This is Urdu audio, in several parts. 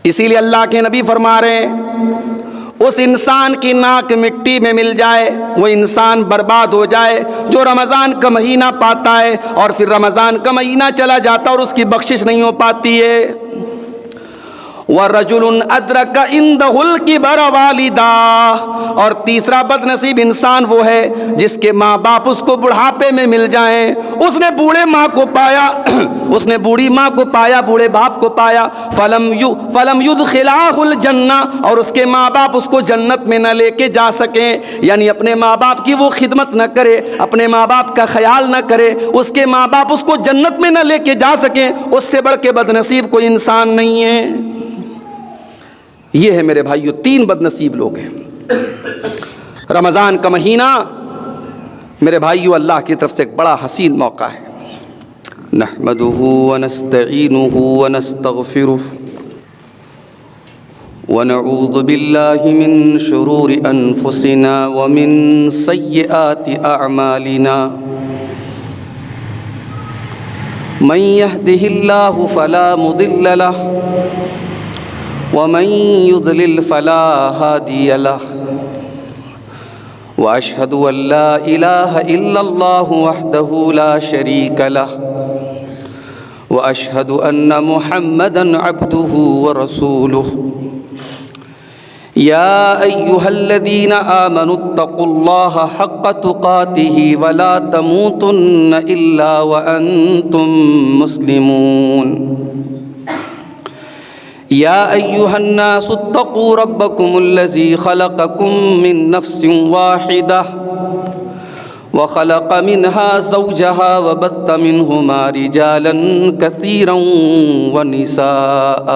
اسی لیے اللہ کے نبی فرما رہے ہیں اس انسان کی ناک مٹی میں مل جائے وہ انسان برباد ہو جائے جو رمضان کا مہینہ پاتا ہے اور پھر رمضان کا مہینہ چلا جاتا اور اس کی بخشش نہیں ہو پاتی ہے۔ وَرَجُلٌ أَدْرَكَ عِندَهُ الْكِبَرَ وَالِدَاهُ، اور تیسرا بد نصیب انسان وہ ہے جس کے ماں باپ اس کو بڑھاپے میں مل جائیں، اس نے بوڑھے ماں کو پایا اس نے بوڑھی ماں کو پایا، بوڑھے باپ کو پایا، فَلَمْ يُدْخِلَاهُ الْجَنَّةَ، اور اس کے ماں باپ اس کو جنت میں نہ لے کے جا سکیں، یعنی اپنے ماں باپ کی وہ خدمت نہ کرے، اپنے ماں باپ کا خیال نہ کرے، اس کے ماں باپ اس کو جنت میں نہ لے کے جا سکیں، اس سے بڑھ کے بد نصیب کوئی انسان نہیں ہے۔ یہ ہے میرے بھائیو 3 بد نصیب لوگ ہیں۔ رمضان کا مہینہ میرے بھائیو اللہ کی طرف سے ایک بڑا حسین موقع ہے۔ نحمده ونستعینه ونستغفره ونعوذ باللہ من شرور انفسنا ومن سیئات اعمالنا من يهده اللہ فلا مضل له ومن يضلل فلا هادي له واشهد ان لا اله الا الله وحده لا شريك له واشهد ان محمدا عبده ورسوله يا ايها الذين امنوا اتقوا الله حق تقاته ولا تموتن الا وانتم مسلمون يا أيها الناس اتقوا ربكم الذي خلقكم من نفس واحدة وخلق منها زوجها وبث منهما رجالا كثيرا ونساء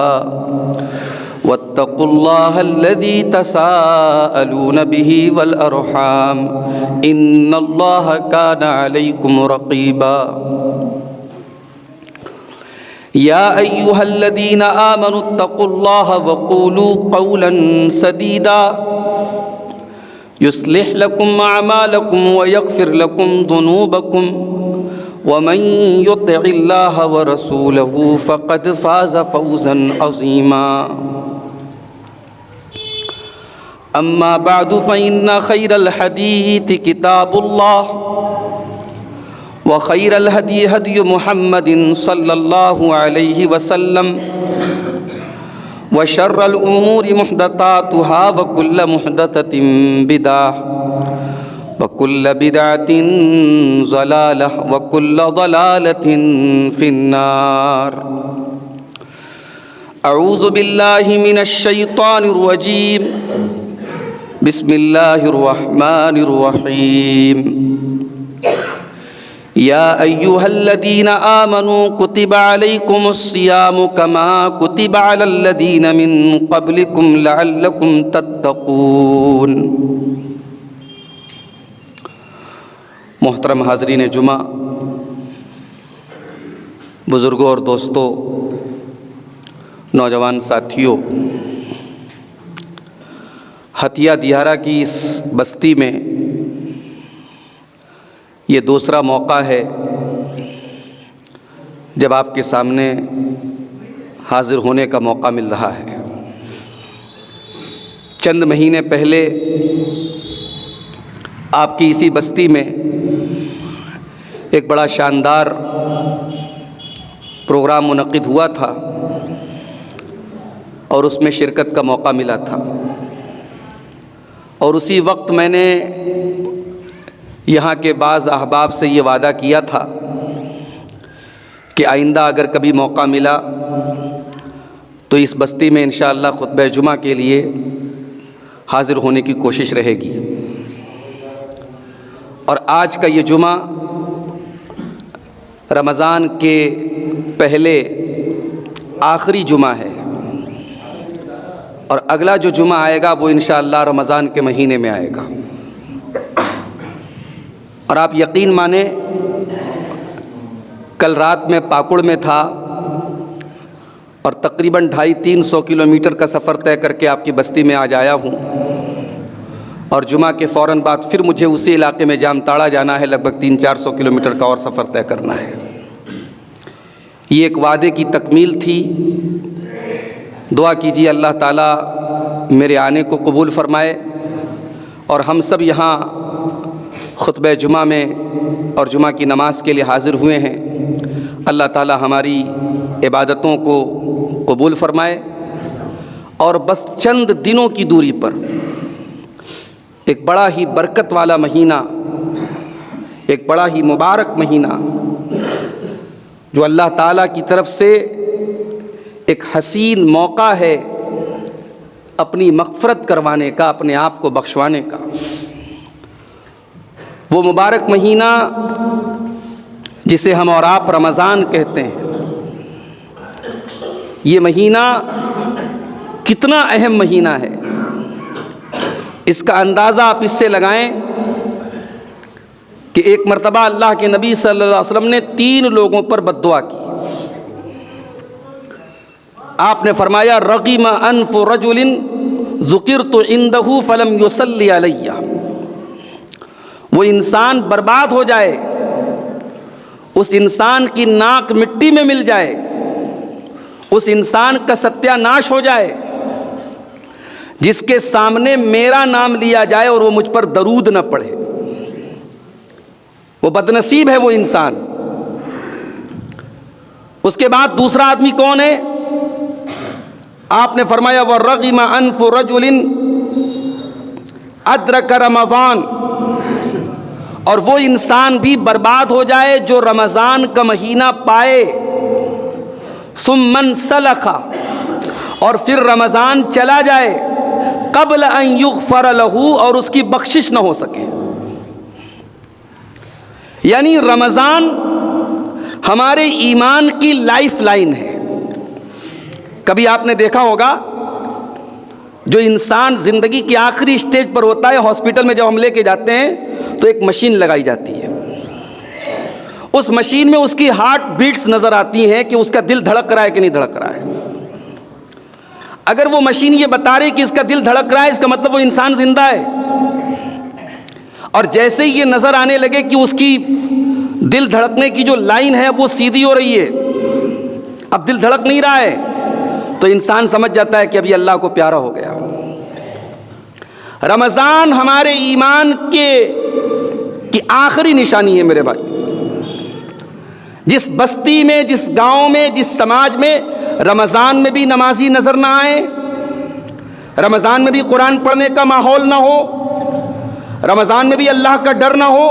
واتقوا الله الذي تساءلون به والأرحام إن الله كان عليكم رقيبا يا أيها الذين آمنوا اتقوا الله وقولوا قولا سديدا يصلح لكم أعمالكم ويغفر لكم ذنوبكم ومن يطع الله ورسوله فقد فاز فوزا عظيما أما بعد فإن خير الحديث كتاب الله وخير الهدي هدي محمد صلى الله عليه وسلم وشر الأمور محدثاتها وكل محدثة بدعة وكل بدعة ضلالة وكل ضلالة في النار أعوذ بالله من الشيطان الرجيم بسم الله الرحمن الرحيم يا أيها الذين آمنوا كتب عليكم الصيام كما كتب على الذين من قبلكم لعلكم تتقون۔ محترم حاضرین جمعہ، بزرگوں اور دوستوں، نوجوان ساتھیوں، ہتھیا دیہارہ کی اس بستی میں یہ دوسرا موقع ہے جب آپ کے سامنے حاضر ہونے کا موقع مل رہا ہے۔ چند مہینے پہلے آپ کی اسی بستی میں ایک بڑا شاندار پروگرام منعقد ہوا تھا اور اس میں شرکت کا موقع ملا تھا، اور اسی وقت میں نے یہاں کے بعض احباب سے یہ وعدہ کیا تھا کہ آئندہ اگر کبھی موقع ملا تو اس بستی میں انشاءاللہ خطبہ جمعہ کے لیے حاضر ہونے کی کوشش رہے گی۔ اور آج کا یہ جمعہ رمضان کے پہلے آخری جمعہ ہے، اور اگلا جو جمعہ آئے گا وہ انشاءاللہ رمضان کے مہینے میں آئے گا۔ اور آپ یقین مانیں، کل رات میں پاکڑ میں تھا اور تقریباً 250-300 کلومیٹر کا سفر طے کر کے آپ کی بستی میں آج آیا ہوں، اور جمعہ کے فوراً بعد پھر مجھے اسی علاقے میں جام تاڑا جانا ہے، لگ بھگ 300-400 کلومیٹر کا اور سفر طے کرنا ہے۔ یہ ایک وعدے کی تکمیل تھی دعا کیجیے اللہ تعالیٰ میرے آنے کو قبول فرمائے، اور ہم سب یہاں خطبہ جمعہ میں اور جمعہ کی نماز کے لیے حاضر ہوئے ہیں، اللہ تعالیٰ ہماری عبادتوں کو قبول فرمائے، اور بس چند دنوں کی دوری پر ایک بڑا ہی برکت والا مہینہ، ایک بڑا ہی مبارک مہینہ جو اللہ تعالیٰ کی طرف سے ایک حسین موقع ہے اپنی مغفرت کروانے کا، اپنے آپ کو بخشوانے کا، وہ مبارک مہینہ جسے ہم اور آپ رمضان کہتے ہیں۔ یہ مہینہ کتنا اہم مہینہ ہے، اس کا اندازہ آپ اس سے لگائیں کہ ایک مرتبہ اللہ کے نبی صلی اللہ علیہ وسلم نے 3 لوگوں پر بد دعا کی۔ آپ نے فرمایا رغم انف رجل ذکرت عنده فلم یصلی علی، وہ انسان برباد ہو جائے، اس انسان کی ناک مٹی میں مل جائے، اس انسان کا ستیہ ناش ہو جائے جس کے سامنے میرا نام لیا جائے اور وہ مجھ پر درود نہ پڑھے۔ وہ بدنصیب ہے وہ انسان۔ اس کے بعد دوسرا آدمی کون ہے؟ آپ نے فرمایا وَرَغِمَ أَنْفُ رَجُلٍ أَدْرَكَ رَمَضَانَ، اور وہ انسان بھی برباد ہو جائے جو رمضان کا مہینہ پائے، ثُمَّ انسلخ، اور پھر رمضان چلا جائے، قبل ان یغفر لہ، اور اس کی بخشش نہ ہو سکے۔ یعنی رمضان ہمارے ایمان کی لائف لائن ہے۔ کبھی آپ نے دیکھا ہوگا جو انسان زندگی کی آخری سٹیج پر ہوتا ہے، ہاسپٹل میں جب ہم لے کے جاتے ہیں تو ایک مشین لگائی جاتی ہے، اس مشین میں اس کی ہارٹ بیٹس نظر آتی ہیں کہ اس کا دل دھڑک رہا ہے کہ نہیں دھڑک رہا ہے۔ اگر وہ مشین یہ بتا رہی کہ اس کا دل دھڑک رہا ہے، اس کا مطلب وہ انسان زندہ ہے، اور جیسے ہی یہ نظر آنے لگے کہ اس کی دل دھڑکنے کی جو لائن ہے وہ سیدھی ہو رہی ہے، اب دل دھڑک نہیں رہا ہے، تو انسان سمجھ جاتا ہے کہ ابھی اللہ کو پیارا ہو گیا۔ رمضان ہمارے ایمان کی آخری نشانی ہے میرے بھائی۔ جس بستی میں، جس گاؤں میں، جس سماج میں رمضان میں بھی نمازی نظر نہ آئے، رمضان میں بھی قرآن پڑھنے کا ماحول نہ ہو، رمضان میں بھی اللہ کا ڈر نہ ہو،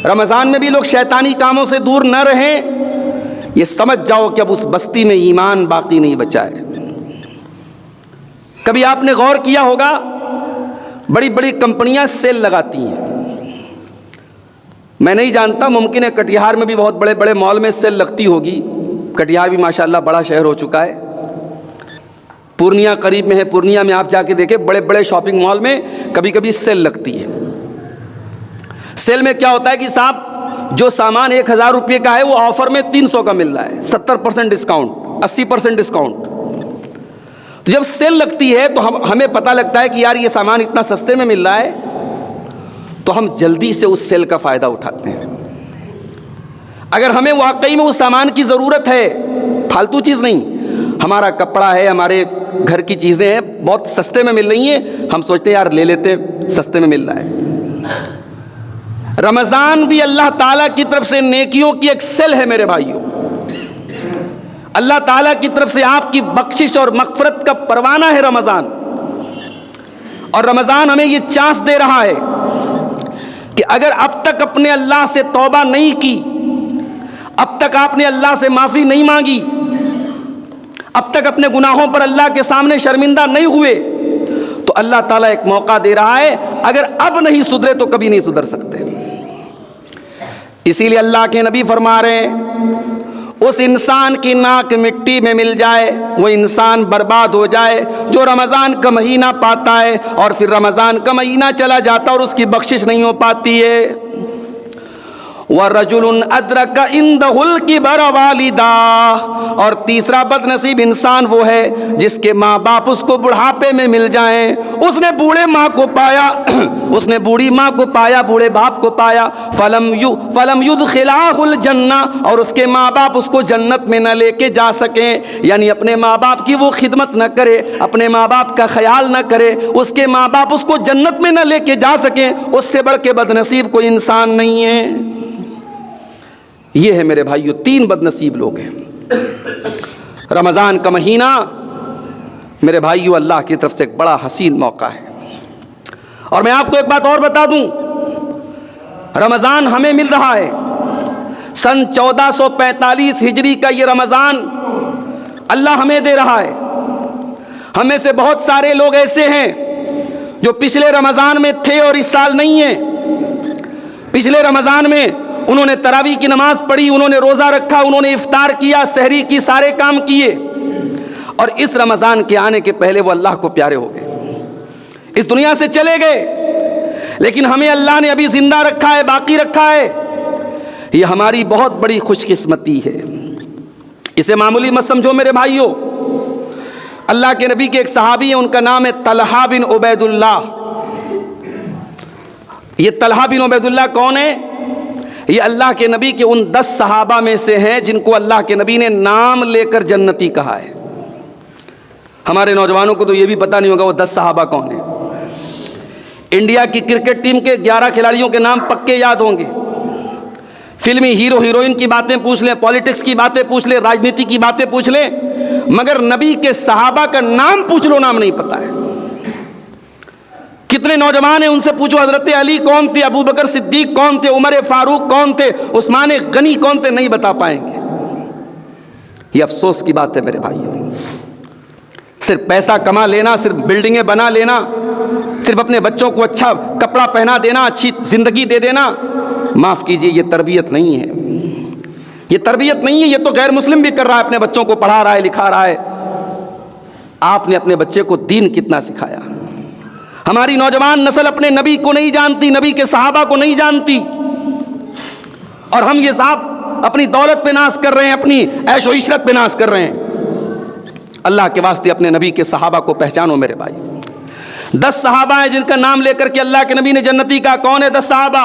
رمضان میں بھی لوگ شیطانی کاموں سے دور نہ رہیں، یہ سمجھ جاؤ کہ اب اس بستی میں ایمان باقی نہیں بچا ہے۔ کبھی آپ نے غور کیا ہوگا بڑی بڑی کمپنیاں سیل لگاتی ہیں، میں نہیں جانتا، ممکن ہے کٹیہار میں بھی بہت بڑے بڑے مال میں سیل لگتی ہوگی، کٹیہار بھی ماشاءاللہ بڑا شہر ہو چکا ہے، پورنیہ قریب میں ہے، پورنیہ میں آپ جا کے دیکھیں بڑے بڑے شاپنگ مال میں کبھی کبھی سیل لگتی ہے۔ سیل میں کیا ہوتا ہے کہ صاحب جو سامان 1000 روپے کا ہے وہ آفر میں 300 کا مل رہا ہے، 70% ڈسکاؤنٹ، 80% ڈسکاؤنٹ۔ تو جب سیل لگتی ہے تو ہمیں پتہ لگتا ہے کہ یار یہ سامان اتنا سستے میں مل رہا ہے، تو ہم جلدی سے اس سیل کا فائدہ اٹھاتے ہیں۔ اگر ہمیں واقعی میں اس سامان کی ضرورت ہے، فالتو چیز نہیں، ہمارا کپڑا ہے، ہمارے گھر کی چیزیں ہیں، بہت سستے میں مل رہی ہیں، ہم سوچتے ہیں یار لے لیتے، سستے میں مل رہا ہے۔ رمضان بھی اللہ تعالیٰ کی طرف سے نیکیوں کی ایک سیل ہے میرے بھائیوں، اللہ تعالیٰ کی طرف سے آپ کی بخشش اور مغفرت کا پروانہ ہے رمضان۔ اور رمضان ہمیں یہ چانس دے رہا ہے کہ اگر اب تک اپنے اللہ سے توبہ نہیں کی، اب تک آپ نے اللہ سے معافی نہیں مانگی، اب تک اپنے گناہوں پر اللہ کے سامنے شرمندہ نہیں ہوئے، تو اللہ تعالیٰ ایک موقع دے رہا ہے، اگر اب نہیں سدھرے تو کبھی نہیں سدھر سکتے۔ اسی لیے اللہ کے نبی فرما رہے ہیں اس انسان کی ناک مٹی میں مل جائے، وہ انسان برباد ہو جائے جو رمضان کا مہینہ پاتا ہے اور پھر رمضان کا مہینہ چلا جاتا اور اس کی بخشش نہیں ہو پاتی ہے۔ وَرَجُلٌ أَدْرَكَ عِندَهُ الْكِبَرَ وَالِدَاهُ، اور تیسرا بد نصیب انسان وہ ہے جس کے ماں باپ اس کو بڑھاپے میں مل جائیں. اس نے بوڑھے ماں کو پایا، اس نے بوڑھی ماں کو پایا، بوڑھے باپ کو پایا. فَلَمْ يُدْخِلَاهُ الْجَنَّةَ، اور اس کے ماں باپ اس کو جنت میں نہ لے کے جا سکیں، یعنی اپنے ماں باپ کی وہ خدمت نہ کرے، اپنے ماں باپ کا خیال نہ کرے، اس کے ماں باپ اس کو جنت میں نہ لے کے جا سکیں، اس سے بڑھ کے بد نصیب کوئی انسان نہیں ہے. یہ ہے میرے بھائیو 3 بد نصیب لوگ ہیں. رمضان کا مہینہ میرے بھائیو اللہ کی طرف سے ایک بڑا حسین موقع ہے. اور میں آپ کو ایک بات اور بتا دوں، رمضان ہمیں مل رہا ہے سن 1445 ہجری کا. یہ رمضان اللہ ہمیں دے رہا ہے. ہمیں سے بہت سارے لوگ ایسے ہیں جو پچھلے رمضان میں تھے اور اس سال نہیں ہیں. پچھلے رمضان میں انہوں نے تراویح کی نماز پڑھی، انہوں نے روزہ رکھا، انہوں نے افطار کیا، سحری کی، سارے کام کیے، اور اس رمضان کے آنے کے پہلے وہ اللہ کو پیارے ہو گئے، اس دنیا سے چلے گئے. لیکن ہمیں اللہ نے ابھی زندہ رکھا ہے، باقی رکھا ہے. یہ ہماری بہت بڑی خوش قسمتی ہے. اسے معمولی مت سمجھو میرے بھائیو. اللہ کے نبی کے ایک صحابی ہیں، ان کا نام ہے طلحہ بن عبید اللہ. یہ طلحہ بن عبید اللہ کون ہے؟ یہ اللہ کے نبی کے ان 10 صحابہ میں سے ہیں جن کو اللہ کے نبی نے نام لے کر جنتی کہا ہے. ہمارے نوجوانوں کو تو یہ بھی پتہ نہیں ہوگا وہ 10 صحابہ کون ہیں. انڈیا کی کرکٹ ٹیم کے 11 کھلاڑیوں کے نام پکے یاد ہوں گے. فلمی ہیرو ہیروئن کی باتیں پوچھ لیں، پالیٹکس کی باتیں پوچھ لیں، راجنیتی کی باتیں پوچھ لیں، مگر نبی کے صحابہ کا نام پوچھ لو، نام نہیں پتہ ہے. کتنے نوجوان ہیں ان سے پوچھو حضرت علی کون تھے، ابو بکر صدیق کون تھے، عمر فاروق کون تھے، عثمان غنی کون تھے، نہیں بتا پائیں گے. یہ افسوس کی بات ہے میرے بھائیو. صرف پیسہ کما لینا، صرف بلڈنگیں بنا لینا، صرف اپنے بچوں کو اچھا کپڑا پہنا دینا، اچھی زندگی دے دینا، معاف کیجئے یہ تربیت نہیں ہے. یہ تربیت نہیں ہے. یہ تو غیر مسلم بھی کر رہا ہے، اپنے بچوں کو پڑھا رہا ہے، لکھا رہا ہے. آپ نے اپنے بچے کو دین کتنا سکھایا؟ ہماری نوجوان نسل اپنے نبی کو نہیں جانتی، نبی کے صحابہ کو نہیں جانتی، اور ہم یہ صاحب اپنی دولت پہ ناز کر رہے ہیں، اپنی عیش و عشرت پہ ناز کر رہے ہیں. اللہ کے واسطے اپنے نبی کے صحابہ کو پہچانو میرے بھائی. 10 صحابہ ہیں جن کا نام لے کر کے اللہ کے نبی نے جنتی کہا. کون ہے 10 صحابہ؟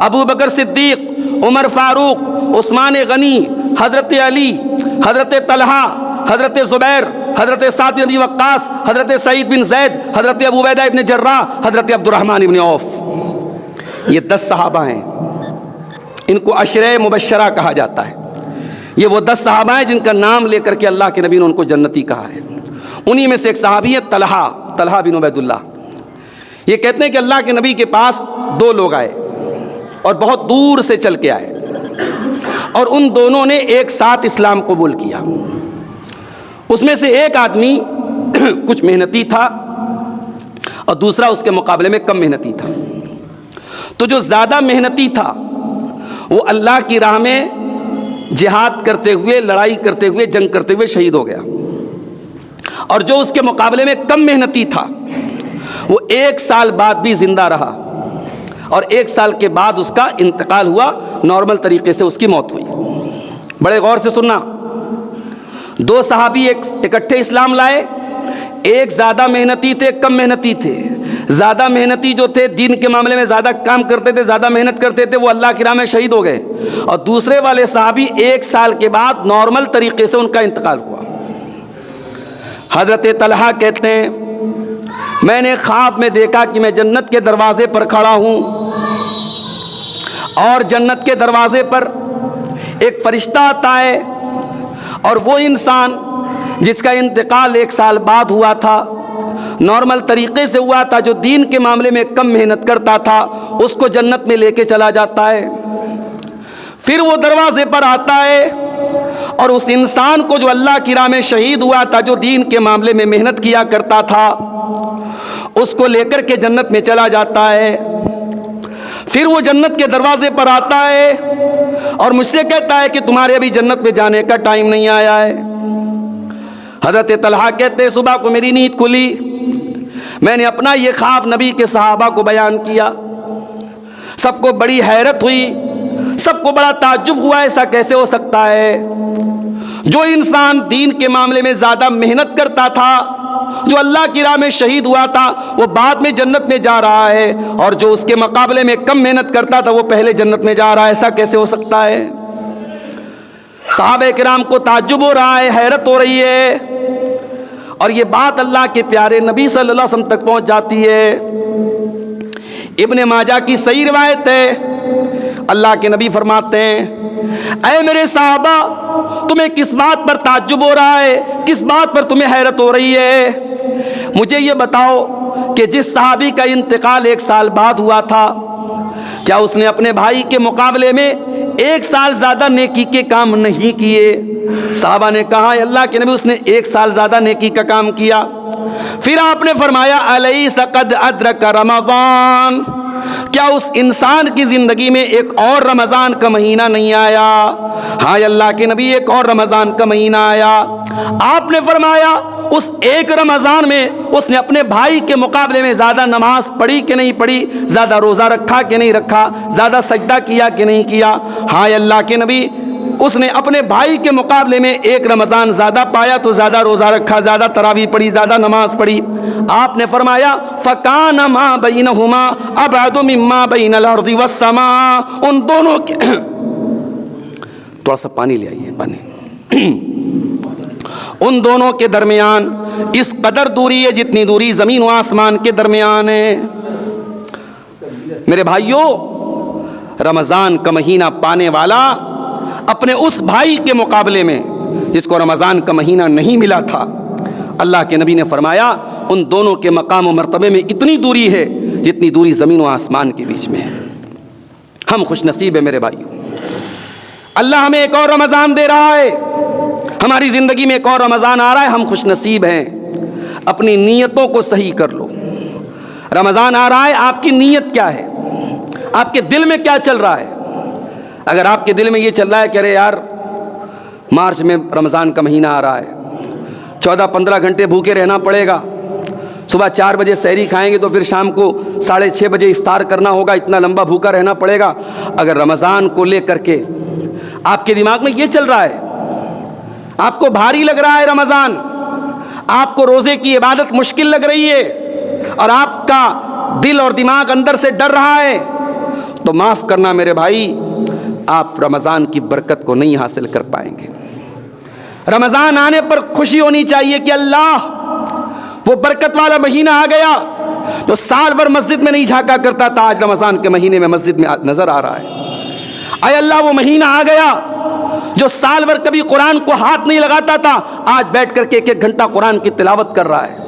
ابو بکر صدیق، عمر فاروق، عثمان غنی، حضرت علی، حضرت طلحہ، حضرت زبیر، حضرت سعد بن ابی وقاص، حضرت سعید بن زید، حضرت ابو عبیدہ ابن جراح، حضرت عبد الرحمن ابن عوف. یہ 10 صحابہ ہیں، ان کو عشرہ مبشرہ کہا جاتا ہے. یہ وہ 10 صحابہ ہیں جن کا نام لے کر کے اللہ کے نبی نے ان کو جنتی کہا ہے. انہی میں سے ایک صحابی ہے طلحہ بن عبید اللہ. یہ کہتے ہیں کہ اللہ کے نبی کے پاس 2 لوگ آئے اور بہت دور سے چل کے آئے، اور ان دونوں نے ایک ساتھ اسلام قبول کیا. اس میں سے ایک آدمی کچھ محنتی تھا اور دوسرا اس کے مقابلے میں کم محنتی تھا. تو جو زیادہ محنتی تھا وہ اللہ کی راہ میں جہاد کرتے ہوئے، لڑائی کرتے ہوئے، جنگ کرتے ہوئے شہید ہو گیا، اور جو اس کے مقابلے میں کم محنتی تھا وہ 1 سال بعد بھی زندہ رہا، اور 1 سال کے بعد اس کا انتقال ہوا، نارمل طریقے سے اس کی موت ہوئی. بڑے غور سے سننا. 2 صحابی اکٹھے اسلام لائے. ایک زیادہ محنتی تھے، کم محنتی تھے. زیادہ محنتی جو تھے، دین کے معاملے میں زیادہ کام کرتے تھے، زیادہ محنت کرتے تھے، وہ اللہ کی راہ میں شہید ہو گئے، اور دوسرے والے صحابی 1 سال کے بعد نارمل طریقے سے ان کا انتقال ہوا. حضرت طلحہ کہتے ہیں میں نے خواب میں دیکھا کہ میں جنت کے دروازے پر کھڑا ہوں، اور جنت کے دروازے پر ایک فرشتہ آتا ہے، اور وہ انسان جس کا انتقال 1 سال بعد ہوا تھا، نارمل طریقے سے ہوا تھا، جو دین کے معاملے میں کم محنت کرتا تھا، اس کو جنت میں لے کے چلا جاتا ہے. پھر وہ دروازے پر آتا ہے اور اس انسان کو جو اللہ کی راہ میں شہید ہوا تھا، جو دین کے معاملے میں محنت کیا کرتا تھا، اس کو لے کر کے جنت میں چلا جاتا ہے. پھر وہ جنت کے دروازے پر آتا ہے اور مجھ سے کہتا ہے کہ تمہارے ابھی جنت میں جانے کا ٹائم نہیں آیا ہے. حضرت طلحہ کہتے صبح کو میری نیند کھلی، میں نے اپنا یہ خواب نبی کے صحابہ کو بیان کیا، سب کو بڑی حیرت ہوئی. سب کو بڑا تعجب ہوا، ایسا کیسے ہو سکتا ہے؟ جو انسان دین کے معاملے میں زیادہ محنت کرتا تھا، جو اللہ کی راہ میں شہید ہوا تھا، وہ بعد میں جنت میں جا رہا ہے، اور جو اس کے مقابلے میں کم محنت کرتا تھا وہ پہلے جنت میں جا رہا ہے، ایسا کیسے ہو سکتا ہے؟ صحابہ کرام کو تعجب ہو رہا ہے، حیرت ہو رہی ہے، اور یہ بات اللہ کے پیارے نبی صلی اللہ علیہ وسلم تک پہنچ جاتی ہے۔ ابن ماجہ کی صحیح روایت ہے، اللہ کے نبی فرماتے ہیں، اے میرے صحابہ، تمہیں کس بات پر تعجب ہو رہا ہے؟ کس بات پر تمہیں حیرت ہو رہی ہے؟ مجھے یہ بتاؤ کہ جس صحابی کا انتقال 1 سال بعد ہوا تھا، کیا اس نے اپنے بھائی کے مقابلے میں 1 سال زیادہ نیکی کے کام نہیں کیے؟ صحابہ نے کہا، اللہ کے نبی، اس نے 1 سال زیادہ نیکی کا کام کیا۔ پھر آپ نے فرمایا، الیس قد ادرک رمضان، کیا اس انسان کی زندگی میں ایک اور رمضان کا مہینہ نہیں آیا؟ ہاں اللہ کے نبی، ایک اور رمضان کا مہینہ آیا۔ آپ نے فرمایا، اس ایک رمضان میں اس نے اپنے بھائی کے مقابلے میں زیادہ نماز پڑھی کہ نہیں پڑھی، زیادہ روزہ رکھا کہ نہیں رکھا، زیادہ سجدہ کیا کہ نہیں کیا؟ ہاں اللہ کے نبی، اس نے اپنے بھائی کے مقابلے میں 1 رمضان زیادہ پایا تو زیادہ روزہ رکھا، زیادہ تراویح پڑھی، زیادہ نماز پڑھی۔ آپ نے فرمایا، فَكَانَ مَا بَيْنَهُمَا أَبْعَدُ مِمَّا بَيْنَ الْأَرْضِ وَالسَّمَاءِ، ان دونوں کے تھوڑا سا پانی لے آئیے، پانی ان دونوں کے درمیان اس قدر دوری ہے جتنی دوری زمین و آسمان کے درمیان ہے۔ میرے بھائیوں، رمضان کا مہینہ پانے والا اپنے اس بھائی کے مقابلے میں جس کو رمضان کا مہینہ نہیں ملا تھا، اللہ کے نبی نے فرمایا، ان دونوں کے مقام و مرتبے میں اتنی دوری ہے جتنی دوری زمین و آسمان کے بیچ میں ہے۔ ہم خوش نصیب ہیں میرے بھائیوں، اللہ ہمیں ایک اور رمضان دے رہا ہے، ہماری زندگی میں ایک اور رمضان آ رہا ہے، ہم خوش نصیب ہیں۔ اپنی نیتوں کو صحیح کر لو۔ رمضان آ رہا ہے، آپ کی نیت کیا ہے؟ آپ کے دل میں کیا چل رہا ہے؟ اگر آپ کے دل میں یہ چل رہا ہے کہ ارے یار، مارچ میں رمضان کا مہینہ آ رہا ہے، 14-15 گھنٹے بھوکے رہنا پڑے گا، صبح 4 بجے سحری کھائیں گے تو پھر شام کو 6:30 بجے افطار کرنا ہوگا، اتنا لمبا بھوکا رہنا پڑے گا۔ اگر رمضان کو لے کر کے آپ کے دماغ میں یہ چل رہا ہے، آپ کو بھاری لگ رہا ہے رمضان، آپ کو روزے کی عبادت مشکل لگ رہی ہے، اور آپ کا دل اور دماغ اندر سے ڈر رہا ہے، تو معاف کرنا میرے بھائی، آپ رمضان کی برکت کو نہیں حاصل کر پائیں گے۔ رمضان آنے پر خوشی ہونی چاہیے کہ اللہ، وہ برکت والا مہینہ آ گیا جو سال بھر مسجد میں نہیں جھانکا کرتا تھا، آج رمضان کے مہینے میں مسجد میں نظر آ رہا ہے۔ اے اللہ، وہ مہینہ آ گیا جو سال بھر کبھی قرآن کو ہاتھ نہیں لگاتا تھا، آج بیٹھ کر کے 1-1 گھنٹہ قرآن کی تلاوت کر رہا ہے۔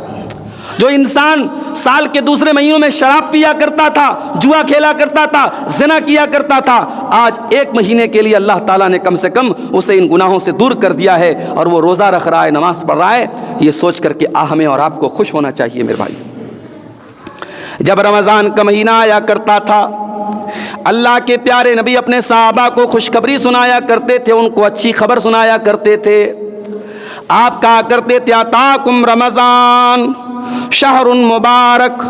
جو انسان سال کے دوسرے مہینوں میں شراب پیا کرتا تھا، جوا کھیلا کرتا تھا، زنا کیا کرتا تھا، آج 1 مہینے کے لیے اللہ تعالیٰ نے کم سے کم اسے ان گناہوں سے دور کر دیا ہے، اور وہ روزہ رکھ رہا ہے، نماز پڑھ رہا ہے۔ یہ سوچ کر کے ہمیں اور آپ کو خوش ہونا چاہیے میرے بھائی۔ جب رمضان کا مہینہ آیا کرتا تھا، اللہ کے پیارے نبی اپنے صحابہ کو خوشخبری سنایا کرتے تھے، ان کو اچھی خبر سنایا کرتے تھے۔ آپ کہا کرتے تھے، آتاکم رمضان شہر مبارک،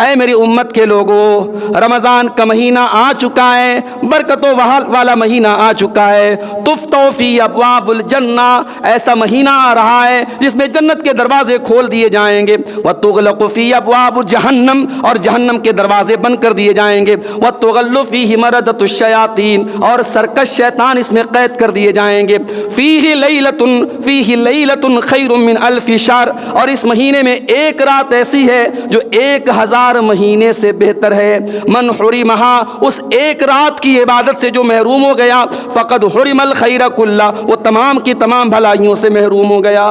اے میری امت کے لوگوں، رمضان کا مہینہ آ چکا ہے، برکتوں والا مہینہ آ چکا ہے۔ تفتح فی ابواب الجنہ، ایسا مہینہ آ رہا ہے جس میں جنت کے دروازے کھول دیے جائیں گے۔ وتغلق فی ابواب جہنم، اور جہنم کے دروازے بند کر دیے جائیں گے۔ وتغل فیہ مردۃ الشیاطین، اور سرکش شیطان اس میں قید کر دیے جائیں گے۔ فیہ لیلۃ خیر من الف شہر، اور اس مہینے میں ایک رات ایسی ہے جو 1000 مہینے سے بہتر ہے۔ من حرمہا، اس ایک رات کی عبادت سے جو محروم ہو گیا، فقد حرم الخیر کلہ، وہ تمام کی تمام بھلائیوں سے محروم ہو گیا۔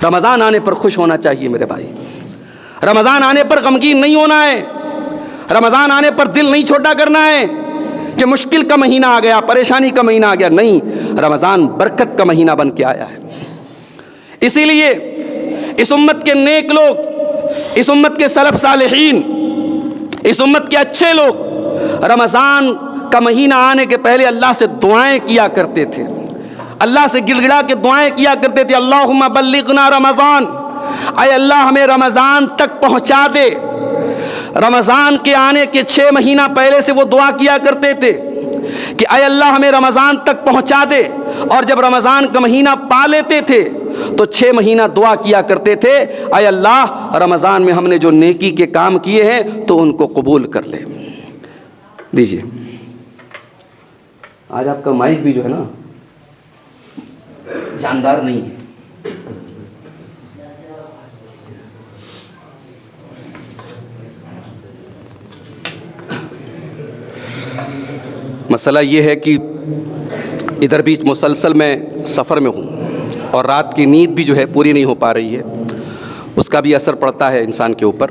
رمضان آنے پر خوش ہونا چاہیے میرے بھائی، رمضان آنے پر غمگین نہیں ہونا ہے، رمضان آنے پر دل نہیں چھوٹا کرنا ہے کہ مشکل کا مہینہ آ گیا، پریشانی کا مہینہ آ گیا۔ نہیں، رمضان برکت کا مہینہ بن کے آیا ہے۔ اسی لیے اس امت کے نیک لوگ، اس امت کے سلف صالحین، اس امت کے اچھے لوگ رمضان کا مہینہ آنے کے پہلے اللہ سے دعائیں کیا کرتے تھے، اللہ سے گڑ گڑا کے دعائیں کیا کرتے تھے، اللہم بلغنا رمضان، اے اللہ ہمیں رمضان تک پہنچا دے۔ رمضان کے آنے کے 6 مہینہ پہلے سے وہ دعا کیا کرتے تھے کہ اے اللہ ہمیں رمضان تک پہنچا دے، اور جب رمضان کا مہینہ پا لیتے تھے تو 6 مہینہ دعا کیا کرتے تھے اے اللہ رمضان میں ہم نے جو نیکی کے کام کیے ہیں تو ان کو قبول کر لے۔ دیجیے، آج آپ کا مائک بھی جو ہے نا جاندار نہیں ہے۔ مسئلہ یہ ہے کہ ادھر بھی مسلسل میں سفر میں ہوں اور رات کی نیند بھی جو ہے پوری نہیں ہو پا رہی ہے، اس کا بھی اثر پڑتا ہے انسان کے اوپر۔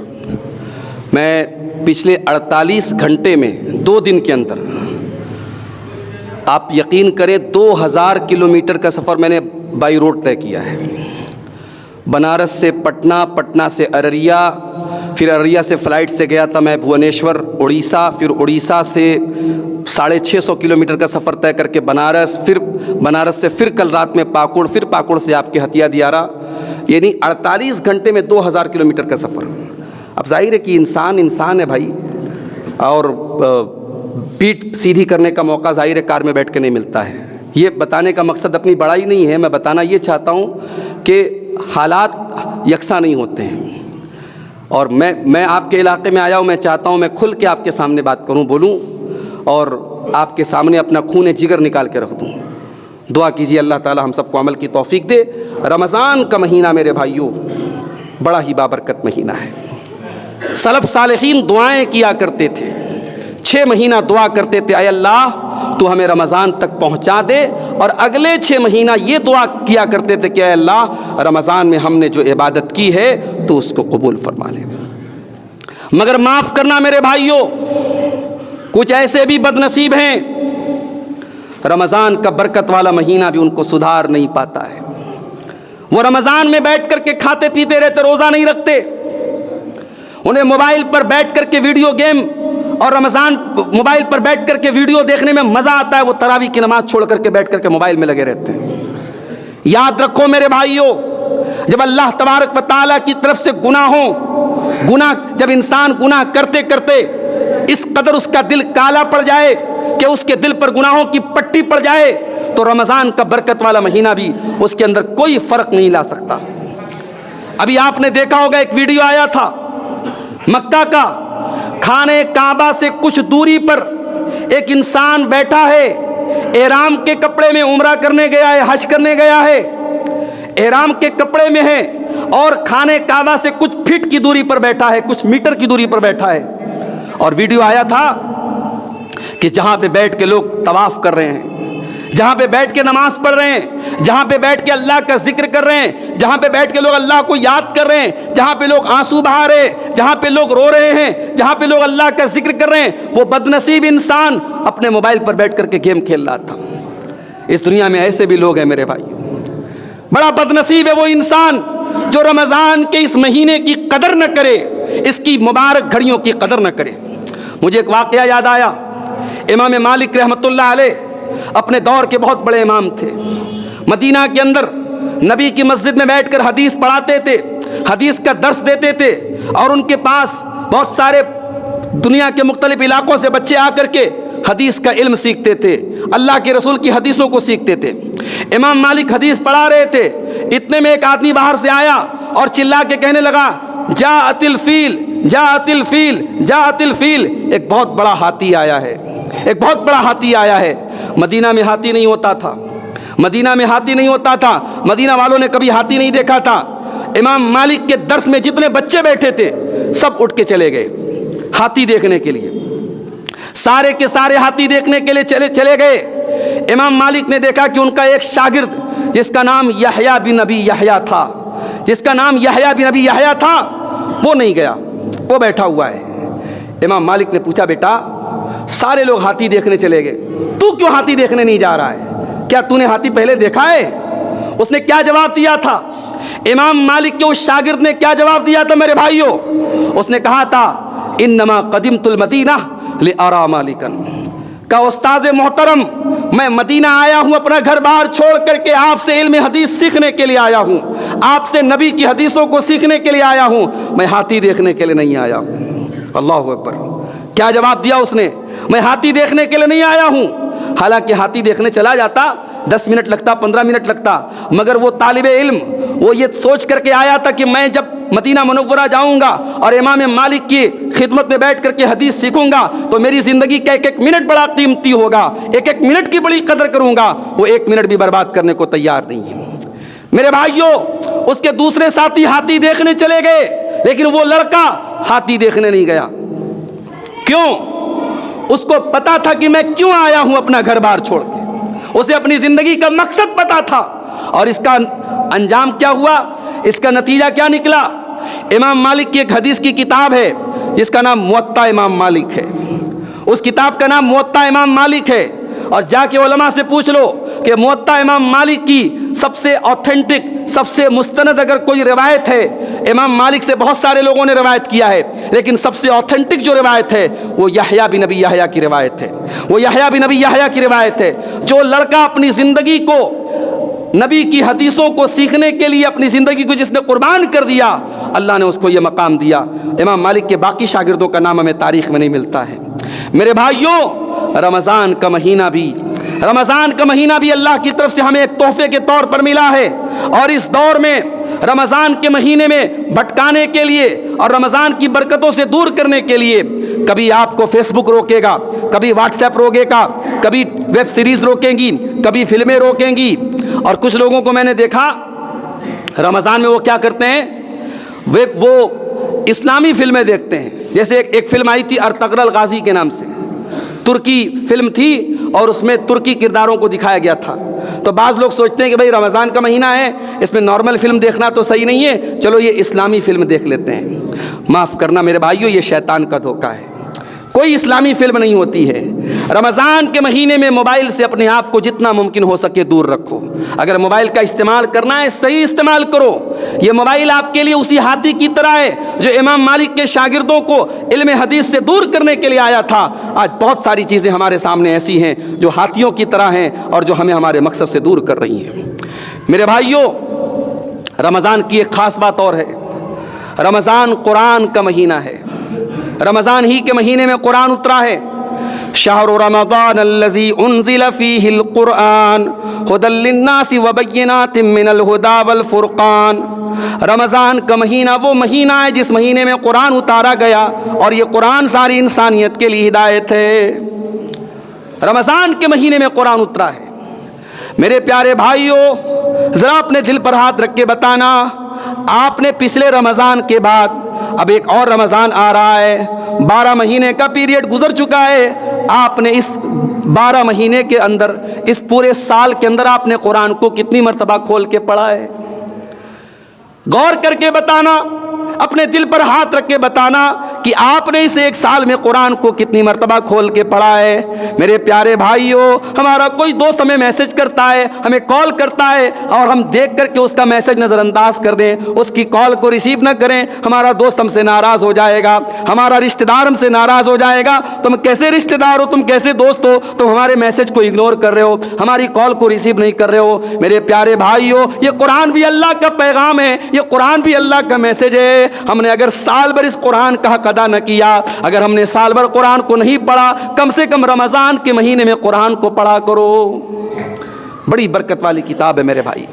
میں پچھلے 48 گھنٹے میں 2 دن کے اندر آپ یقین کریں 2000 کلومیٹر کا سفر میں نے بائی روڈ طے کیا ہے۔ بنارس سے پٹنہ، پٹنہ سے ارریا، پھر ارریا سے فلائٹ سے گیا تھا میں بھونیشور اڑیسہ، پھر اڑیسہ سے 650 کلومیٹر کا سفر طے کر کے بنارس، پھر بنارس سے پھر کل رات میں پاکڑ، پھر پاکڑ سے آپ کے ہتھیا دیارہ، یعنی 48 گھنٹے میں 2000 کلومیٹر کا سفر۔ اب ظاہر ہے کہ انسان ہے بھائی، اور پیٹھ سیدھی کرنے کا موقع ظاہر ہے کار میں بیٹھ کے نہیں ملتا ہے۔ یہ بتانے کا مقصد اپنی بڑائی نہیں ہے، میں بتانا یہ چاہتا ہوں کہ حالات یکساں نہیں ہوتے ہیں، اور میں آپ کے علاقے میں آیا ہوں، میں چاہتا ہوں میں کھل کے آپ کے سامنے بات کروں، بولوں، اور آپ کے سامنے اپنا خون جگر نکال کے رکھ دوں۔ دعا کیجیے اللہ تعالی ہم سب کو عمل کی توفیق دے۔ رمضان کا مہینہ میرے بھائیوں بڑا ہی بابرکت مہینہ ہے۔ سلف صالحین دعائیں کیا کرتے تھے، 6 مہینہ دعا کرتے تھے اے اللہ تو ہمیں رمضان تک پہنچا دے، اور اگلے 6 مہینہ یہ دعا کیا کرتے تھے کہ اے اللہ رمضان میں ہم نے جو عبادت کی ہے تو اس کو قبول فرما لے۔ مگر معاف کرنا میرے بھائیوں، کچھ ایسے بھی بد نصیب ہیں رمضان کا برکت والا مہینہ بھی ان کو سدھار نہیں پاتا ہے۔ وہ رمضان میں بیٹھ کر کے کھاتے پیتے رہتے، روزہ نہیں رکھتے، انہیں موبائل پر بیٹھ کر کے ویڈیو گیم اور رمضان موبائل پر بیٹھ کر کے ویڈیو دیکھنے میں مزہ آتا ہے، وہ تراویح کی نماز چھوڑ کر کے بیٹھ کر کے موبائل میں لگے رہتے ہیں۔ یاد رکھو میرے بھائیوں، جب اللہ تبارک و تعالیٰ کی طرف سے گناہ جب انسان گناہ کرتے کرتے اس قدر اس کا دل کالا پڑ جائے کہ اس کے دل پر گناہوں کی پٹی پڑ جائے تو رمضان کا برکت والا مہینہ بھی اس کے اندر کوئی فرق نہیں لا سکتا۔ ابھی آپ نے دیکھا ہوگا ایک ویڈیو آیا تھا مکہ کا، خانے کعبہ سے کچھ دوری پر ایک انسان بیٹھا ہے، احرام کے کپڑے میں عمرہ کرنے گیا ہے، حج کرنے گیا ہے، احرام کے کپڑے میں ہے، اور خانے کعبہ سے کچھ فٹ کی دوری پر بیٹھا ہے، کچھ میٹر کی دوری پر بیٹھا ہے، اور ویڈیو آیا تھا کہ جہاں پہ بیٹھ کے لوگ طواف کر رہے ہیں، جہاں پہ بیٹھ کے نماز پڑھ رہے ہیں، جہاں پہ بیٹھ کے اللہ کا ذکر کر رہے ہیں، جہاں پہ بیٹھ کے لوگ اللہ کو یاد کر رہے ہیں، جہاں پہ لوگ آنسو بہا رہے ہیں، جہاں پہ لوگ رو رہے ہیں، جہاں پہ لوگ اللہ کا ذکر کر رہے ہیں، وہ بد نصیب انسان اپنے موبائل پر بیٹھ کر کے گیم کھیل رہا تھا۔ اس دنیا میں ایسے بھی لوگ ہیں میرے بھائیوں، بڑا بد نصیب ہے وہ انسان جو رمضان کے اس مہینے کی قدر نہ کرے، اس کی مبارک گھڑیوں کی قدر نہ کرے۔ مجھے ایک واقعہ یاد آیا، امام مالک رحمۃ اللہ علیہ اپنے دور کے بہت بڑے امام تھے، مدینہ کے اندر نبی کی مسجد میں بیٹھ کر حدیث پڑھاتے تھے، حدیث کا درس دیتے تھے، اور ان کے پاس بہت سارے دنیا کے مختلف علاقوں سے بچے آ کر کے حدیث کا علم سیکھتے تھے، اللہ کے رسول کی حدیثوں کو سیکھتے تھے۔ امام مالک حدیث پڑھا رہے تھے، اتنے میں ایک آدمی باہر سے آیا اور چلا کے کہنے لگا جاءت الفیل جاءت الفیل جاءت الفیل، ایک بہت بڑا ہاتھی آیا ہے، ایک بہت بڑا ہاتھی آیا ہے۔ مدینہ میں ہاتھی نہیں ہوتا تھا، مدینہ میں ہاتھی نہیں ہوتا تھا، مدینہ والوں نے کبھی ہاتھی نہیں دیکھا تھا۔ امام مالک کے درس میں جتنے بچے بیٹھے تھے سب اٹھ کے چلے گئے ہاتھی دیکھنے کے لیے، سارے کے سارے ہاتھی دیکھنے کے لیے چلے گئے۔ امام مالک نے دیکھا کہ ان کا ایک شاگرد جس کا نام یحییٰ بن ابی یحییٰ تھا، جس کا نام یحییٰ بن ابی یحییٰ تھا، وہ نہیں گیا، وہ بیٹھا ہوا ہے۔ امام مالک نے پوچھا بیٹا سارے لوگ ہاتھی دیکھنے چلے گئے، تو کیوں ہاتھی دیکھنے نہیں جا رہا ہے؟ کیا تو نے ہاتھی پہلے دیکھا ہے؟ اس نے کیا جواب دیا تھا؟ امام مالک کے اس شاگرد نے کیا جواب دیا تھا میرے بھائیوں؟ اس نے کہا تھا انما قدمت المدینہ لارا مالکا، کہ استاذ محترم میں مدینہ آیا ہوں، اپنا گھر بار چھوڑ کر کے آپ سے علم حدیث سیکھنے کے لیے آیا ہوں، آپ سے نبی کی حدیثوں کو سیکھنے کے لیے آیا ہوں، میں ہاتھی دیکھنے کے لیے نہیں آیا ہوں۔ اللہ اکبر! کیا جواب دیا اس نے؟ میں ہاتھی دیکھنے کے لیے نہیں آیا ہوں. حالانکہ ہاتھی دیکھنے چلا جاتا 10 منٹ لگتا، 15 منٹ لگتا، مگر وہ طالب علم وہ یہ سوچ کر کے آیا تھا کہ میں جب مدینہ منورہ جاؤں گا اور امام مالک کی خدمت میں بیٹھ کر کے حدیث سیکھوں گا تو میری زندگی کا ایک ایک منٹ بڑا قیمتی ہوگا، ایک ایک منٹ کی بڑی قدر کروں گا. وہ 1 منٹ بھی برباد کرنے کو تیار نہیں ہے. میرے بھائیوں، اس کے دوسرے ساتھی ہاتھی دیکھنے چلے گئے، لیکن وہ لڑکا ہاتھی دیکھنے نہیں گیا. کیوں؟ اس کو پتا تھا کہ میں کیوں آیا ہوں اپنا گھر بار چھوڑ کے. اسے اپنی زندگی کا مقصد پتا تھا. اور اس کا انجام کیا ہوا؟ اس کا نتیجہ کیا نکلا؟ امام مالک کی ایک حدیث کی کتاب ہے جس کا نام موطا امام مالک ہے. اس کتاب کا نام موطا امام مالک ہے. اور جا کے علماء سے پوچھ لو کہ موطا امام مالک کی سب سے اوتھینٹک، سب سے مستند اگر کوئی روایت ہے، امام مالک سے بہت سارے لوگوں نے روایت کیا ہے، لیکن سب سے اوتھینٹک جو روایت ہے وہ یحییٰ بن ابی یحییٰ کی روایت ہے. وہ یحییٰ بن ابی یحییٰ کی روایت ہے. جو لڑکا اپنی زندگی کو نبی کی حدیثوں کو سیکھنے کے لیے اپنی زندگی کو جس نے قربان کر دیا، اللہ نے اس کو یہ مقام دیا. امام مالک کے باقی شاگردوں کا نام ہمیں تاریخ میں نہیں ملتا ہے. میرے بھائیوں، رمضان کا مہینہ بھی اللہ کی طرف سے ہمیں ایک تحفے کے طور پر ملا ہے. اور اس دور میں رمضان کے مہینے میں بھٹکانے کے لیے اور رمضان کی برکتوں سے دور کرنے کے لیے کبھی آپ کو فیس بک روکے گا، کبھی واٹس ایپ روکے گا، کبھی ویب سیریز روکیں گی، کبھی فلمیں روکیں گی. اور کچھ لوگوں کو میں نے دیکھا رمضان میں وہ کیا کرتے ہیں، وہ اسلامی فلمیں دیکھتے ہیں. جیسے ایک فلم آئی تھی ارطغرل غازی کے نام سے، ترکی فلم تھی اور اس میں ترکی کرداروں کو دکھایا گیا تھا. تو بعض لوگ سوچتے ہیں کہ بھئی رمضان کا مہینہ ہے، اس میں نارمل فلم دیکھنا تو صحیح نہیں ہے، چلو یہ اسلامی فلم دیکھ لیتے ہیں. معاف کرنا میرے بھائیوں، یہ شیطان کا دھوکہ ہے. کوئی اسلامی فلم نہیں ہوتی ہے. رمضان کے مہینے میں موبائل سے اپنے آپ کو جتنا ممکن ہو سکے دور رکھو. اگر موبائل کا استعمال کرنا ہے صحیح استعمال کرو. یہ موبائل آپ کے لیے اسی ہاتھی کی طرح ہے جو امام مالک کے شاگردوں کو علم حدیث سے دور کرنے کے لیے آیا تھا. آج بہت ساری چیزیں ہمارے سامنے ایسی ہیں جو ہاتھیوں کی طرح ہیں اور جو ہمیں ہمارے مقصد سے دور کر رہی ہیں. میرے بھائیوں، رمضان کی ایک خاص بات اور ہے. رمضان قرآن کا مہینہ ہے. رمضان ہی کے مہینے میں قرآن اترا ہے. شہر رمضان الذی انزل فیہ القرآن ھدی للناس وبینات من الھدی والفرقان. رمضان کا مہینہ وہ مہینہ ہے جس مہینے میں قرآن اتارا گیا اور یہ قرآن ساری انسانیت کے لیے ہدایت ہے. رمضان کے مہینے میں قرآن اترا ہے. میرے پیارے بھائیوں، ذرا اپنے دل پر ہاتھ رکھ کے بتانا، آپ نے پچھلے رمضان کے بعد اب ایک اور رمضان آ رہا ہے، 12 مہینے کا پیریڈ گزر چکا ہے. آپ نے اس 12 مہینے کے اندر، اس پورے سال کے اندر آپ نے قرآن کو کتنی مرتبہ کھول کے پڑھا ہے؟ غور کر کے بتانا، اپنے دل پر ہاتھ رکھ کے بتانا کہ آپ نے اس ایک سال میں قرآن کو کتنی مرتبہ کھول کے پڑھا ہے. میرے پیارے بھائیوں، ہمارا کوئی دوست ہمیں میسج کرتا ہے، ہمیں کال کرتا ہے اور ہم دیکھ کر کے اس کا میسج نظر انداز کر دیں، اس کی کال کو ریسیو نہ کریں، ہمارا دوست ہم سے ناراض ہو جائے گا، ہمارا رشتہ دار ہم سے ناراض ہو جائے گا. تم کیسے رشتہ دار ہو، تم کیسے دوست ہو، تم ہمارے میسج کو اگنور کر رہے ہو، ہماری کال کو ریسیو نہیں کر رہے ہو. میرے پیارے بھائیوں، یہ قرآن بھی اللہ کا پیغام ہے، یہ قرآن بھی اللہ کا میسج ہے. ہم نے اگر سال بھر اس قرآن کا حق ادا نہ کیا، اگر ہم نے سال بھر قرآن کو نہیں پڑھا، کم سے کم رمضان کے مہینے میں قرآن کو پڑھا کرو. بڑی برکت والی کتاب ہے میرے بھائی.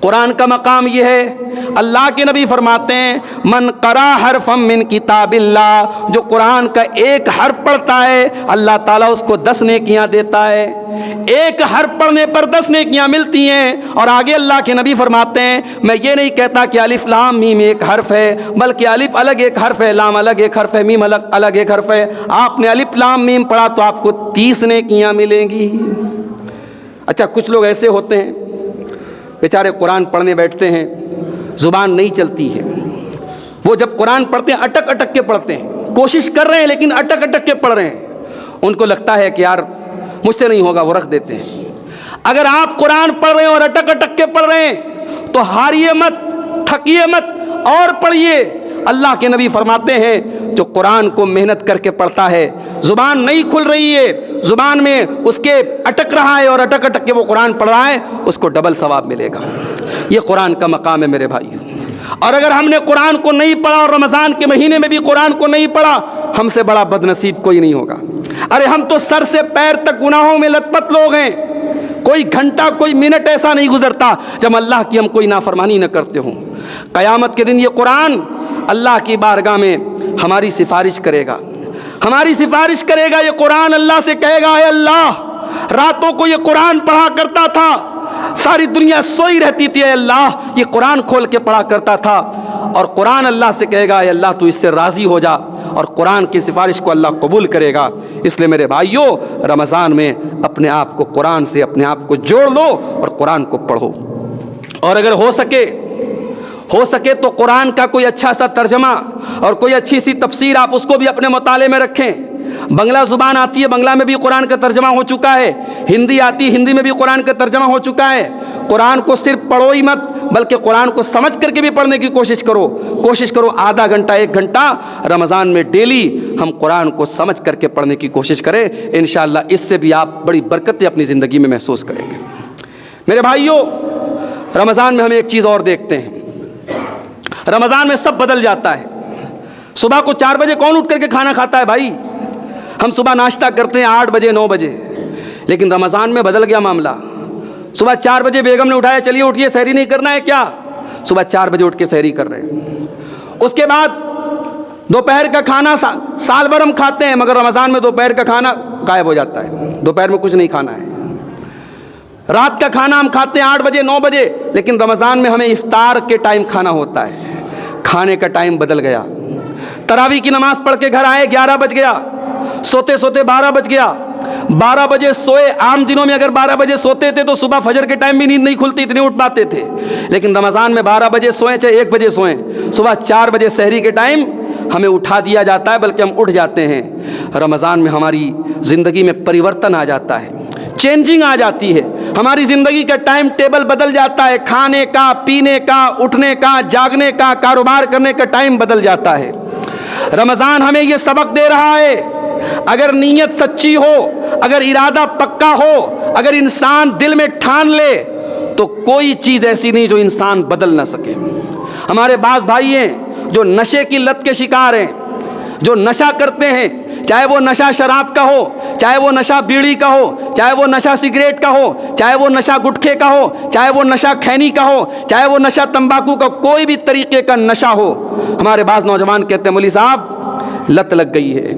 قرآن کا مقام یہ ہے، اللہ کے نبی فرماتے ہیں من قرأ حرفا من کتاب اللہ، جو قرآن کا ایک حرف پڑھتا ہے اللہ تعالیٰ اس کو 10 نیکیاں دیتا ہے. ایک حرف پڑھنے پر 10 نیکیاں ملتی ہیں. اور آگے اللہ کے نبی فرماتے ہیں میں یہ نہیں کہتا کہ الف لام میم ایک حرف ہے، بلکہ الف الگ ایک حرف ہے، لام الگ ایک حرف ہے، میم الگ ایک حرف ہے. آپ نے الف لام میم پڑھا تو آپ کو 30 نیکیاں ملیں گی. اچھا، کچھ لوگ ایسے ہوتے ہیں بیچارے قرآن پڑھنے بیٹھتے ہیں، زبان نہیں چلتی ہے. وہ جب قرآن پڑھتے ہیں اٹک اٹک کے پڑھتے ہیں، کوشش کر رہے ہیں لیکن اٹک اٹک کے پڑھ رہے ہیں. ان کو لگتا ہے کہ یار مجھ سے نہیں ہوگا، وہ رکھ دیتے ہیں. اگر آپ قرآن پڑھ رہے ہیں اور اٹک اٹک کے پڑھ رہے ہیں تو ہاریے مت، تھکیے مت اور پڑھیے. اللہ کے نبی فرماتے ہیں جو قرآن کو محنت کر کے پڑھتا ہے، زبان نہیں کھل رہی ہے، زبان میں اس کے اٹک رہا ہے اور اٹک اٹک کے وہ قرآن پڑھ رہا ہے، اس کو ڈبل ثواب ملے گا. یہ قرآن کا مقام ہے میرے بھائیوں. اور اگر ہم نے قرآن کو نہیں پڑھا اور رمضان کے مہینے میں بھی قرآن کو نہیں پڑھا، ہم سے بڑا بد نصیب کوئی نہیں ہوگا۔ ارے ہم تو سر سے پیر تک گناہوں میں لت پت لوگ ہیں، کوئی گھنٹہ کوئی منٹ ایسا نہیں گزرتا جب اللہ کی ہم کوئی نافرمانی نہ کرتے ہوں۔ قیامت کے دن یہ قرآن اللہ کی بارگاہ میں ہماری سفارش کرے گا، ہماری سفارش کرے گا۔ یہ قرآن اللہ سے کہے گا، اے اللہ، راتوں کو یہ قرآن پڑھا کرتا تھا، ساری دنیا سوئی رہتی تھی، اے اللہ یہ قرآن کھول کے پڑھا کرتا تھا۔ اور قرآن اللہ سے کہے گا، اے اللہ تو اس سے راضی ہو جا، اور قرآن کی سفارش کو اللہ قبول کرے گا۔ اس لیے میرے بھائیوں، رمضان میں اپنے آپ کو قرآن سے اپنے آپ کو جوڑ لو اور قرآن کو پڑھو۔ اور اگر ہو سکے تو قرآن کا کوئی اچھا سا ترجمہ اور کوئی اچھی سی تفسیر آپ اس کو بھی اپنے مطالعے میں رکھیں۔ بنگلہ زبان آتی ہے، بنگلہ میں بھی قرآن کا ترجمہ ہو چکا ہے، ہندی آتی، ہندی میں بھی قرآن کا ترجمہ ہو چکا ہے۔ قرآن کو صرف پڑھو ہی مت، بلکہ قرآن کو سمجھ کر کے بھی پڑھنے کی کوشش کرو۔ آدھا گھنٹہ 1 گھنٹہ رمضان میں ڈیلی ہم قرآن کو سمجھ کر کے پڑھنے کی کوشش کریں، انشاءاللہ اس سے بھی آپ بڑی برکتیں اپنی زندگی میں محسوس کریں گے۔ میرے بھائیوں، رمضان میں ہم ایک چیز اور دیکھتے ہیں، رمضان میں سب بدل جاتا ہے۔ صبح کو 4 بجے کون اٹھ کر کے کھانا کھاتا ہے بھائی؟ ہم صبح ناشتہ کرتے ہیں 8 بجے 9 بجے، لیکن رمضان میں بدل گیا معاملہ۔ صبح 4 بجے بیگم نے اٹھایا، چلیے اٹھیے، سحری نہیں کرنا ہے کیا؟ صبح 4 بجے اٹھ کے سحری کر رہے ہیں۔ اس کے بعد دوپہر کا کھانا سال بھر ہم کھاتے ہیں، مگر رمضان میں دوپہر کا کھانا غائب ہو جاتا ہے، دوپہر میں کچھ نہیں کھانا ہے۔ رات کا کھانا ہم کھاتے ہیں 8 بجے 9 بجے، لیکن رمضان میں ہمیں افطار کے ٹائم کھانا ہوتا ہے، کھانے کا ٹائم بدل گیا۔ تراویح کی نماز پڑھ کے گھر آئے 11 بج گیا، سوتے سوتے 12 بج گیا، 12 بجے سوئے۔ عام دنوں میں اگر 12 بجے سوتے تھے تو صبح فجر کے ٹائم بھی نیند نہیں کھلتی، اتنے اٹھ پاتے تھے، لیکن رمضان میں 12 بجے سوئیں چاہے 1 بجے سوئیں، صبح 4 بجے سحری کے ٹائم ہمیں اٹھا دیا جاتا ہے، بلکہ ہم اٹھ جاتے ہیں۔ رمضان میں ہماری زندگی میں پریورتن آ جاتا ہے، چینجنگ آ جاتی ہے، ہماری زندگی کا ٹائم ٹیبل بدل جاتا ہے، کھانے کا، پینے کا، اٹھنے کا، جاگنے کا، کاروبار کرنے کا ٹائم بدل جاتا ہے۔ رمضان ہمیں یہ سبق دے رہا ہے، اگر نیت سچی ہو، اگر ارادہ پکا ہو، اگر انسان دل میں ٹھان لے تو کوئی چیز ایسی نہیں جو انسان بدل نہ سکے۔ ہمارے بعض بھائی ہیں جو نشے کی لت کے شکار ہیں، جو نشہ کرتے ہیں، چاہے وہ نشہ شراب کا ہو، چاہے وہ نشہ بیڑی کا ہو، چاہے وہ نشہ سگریٹ کا ہو، چاہے وہ نشہ گٹکے کا ہو، چاہے وہ نشہ کھینی کا ہو، چاہے وہ نشہ تمباکو کا، کوئی بھی طریقے کا نشہ ہو۔ ہمارے بعض نوجوان کہتے ہیں، مولوی صاحب لت لگ گئی ہے،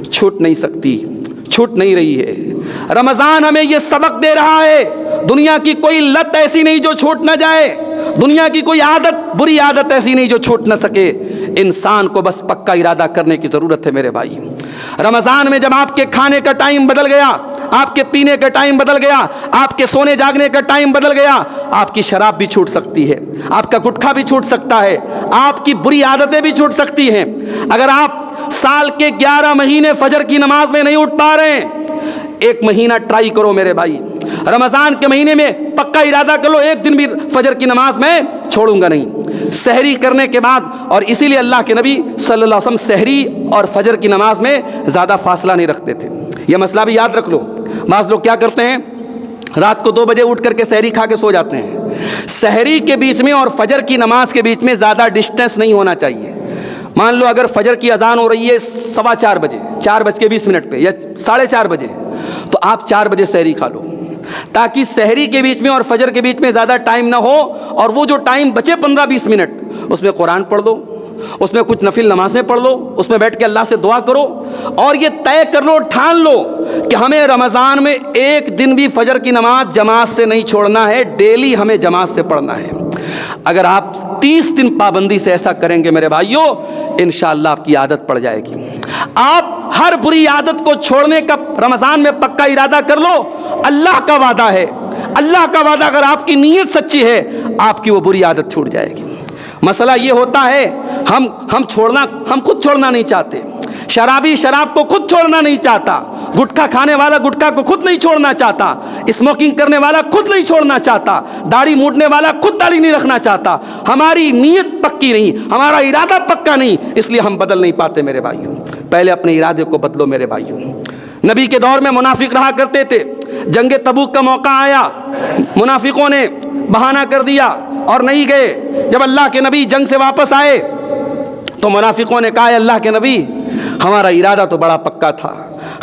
چھوٹ نہیں سکتی، چھوٹ نہیں رہی ہے۔ رمضان ہمیں یہ سبق دے رہا ہے، دنیا کی کوئی لت ایسی نہیں جو چھوٹ نہ جائے، دنیا کی کوئی عادت، بری عادت ایسی نہیں جو چھوٹ نہ سکے۔ انسان کو بس پکا ارادہ کرنے کی ضرورت ہے میرے بھائی۔ رمضان میں جب آپ کے کھانے کا ٹائم بدل گیا، آپ کے پینے کا ٹائم بدل گیا، آپ کے سونے جاگنے کا ٹائم بدل گیا، آپ کی شراب بھی چھوٹ سکتی ہے، آپ کا گٹکا بھی چھوٹ سکتا ہے، آپ کی بری عادتیں بھی چھوٹ سکتی ہیں۔ اگر آپ سال کے 11 مہینے فجر کی نماز میں نہیں اٹھ پا رہے ہیں، 1 مہینہ ٹرائی کرو میرے بھائی، رمضان کے مہینے میں پکا ارادہ کر لو، 1 دن بھی فجر کی نماز میں چھوڑوں گا نہیں۔ سحری کرنے کے بعد، اور اسی لیے اللہ کے نبی صلی اللہ علیہ وسلم سحری اور فجر کی نماز میں زیادہ فاصلہ نہیں رکھتے تھے، یہ مسئلہ بھی یاد رکھ لو۔ بعض لوگ کیا کرتے ہیں، رات کو 2 بجے اٹھ کر کے سحری کھا کے سو جاتے ہیں۔ سحری کے بیچ میں اور فجر کی نماز کے بیچ میں زیادہ ڈسٹینس نہیں ہونا چاہیے۔ مان لو اگر فجر کی اذان ہو رہی ہے 4:15 بجے، 4:20 پہ یا 4:30 بجے، تو آپ 4 بجے سحری کھا لو، تاکہ سحری کے بیچ میں اور فجر کے بیچ میں زیادہ ٹائم نہ ہو، اور وہ جو ٹائم بچے 15-20 منٹ، اس میں قرآن پڑھ لو، اس میں کچھ نفل نمازیں پڑھ لو، اس میں بیٹھ کے اللہ سے دعا کرو، اور یہ طے کر لو، ٹھان لو کہ ہمیں رمضان میں 1 دن بھی فجر کی نماز جماعت سے نہیں چھوڑنا ہے، ڈیلی ہمیں جماعت سے پڑھنا ہے۔ اگر آپ 30 دن پابندی سے ایسا کریں گے میرے بھائیوں، انشاءاللہ آپ کی عادت پڑ جائے گی۔ آپ ہر بری عادت کو چھوڑنے کا رمضان میں پکا ارادہ کر لو، اللہ کا وعدہ ہے، اللہ کا وعدہ، اگر آپ کی نیت سچی ہے آپ کی وہ بری عادت چھوٹ جائے گی۔ مسئلہ یہ ہوتا ہے ہم خود چھوڑنا نہیں چاہتے، شرابی شراب کو خود چھوڑنا نہیں چاہتا، گٹکا کھانے والا گٹکا کو خود نہیں چھوڑنا چاہتا، اسموکنگ کرنے والا خود نہیں چھوڑنا چاہتا، داڑھی موڑنے والا خود داڑھی نہیں رکھنا چاہتا۔ ہماری نیت پکی نہیں، ہمارا ارادہ پکا نہیں، اس لیے ہم بدل نہیں پاتے میرے بھائیوں۔ پہلے اپنے ارادے کو بدلو میرے بھائیوں۔ نبی کے دور میں منافق رہا کرتے تھے، جنگ تبوک کا موقع آیا، منافقوں نے بہانہ کر دیا اور نہیں گئے۔ جب اللہ کے نبی جنگ سے واپس آئے تو منافقوں نے کہا، اللہ کے نبی ہمارا ارادہ تو بڑا پکا تھا،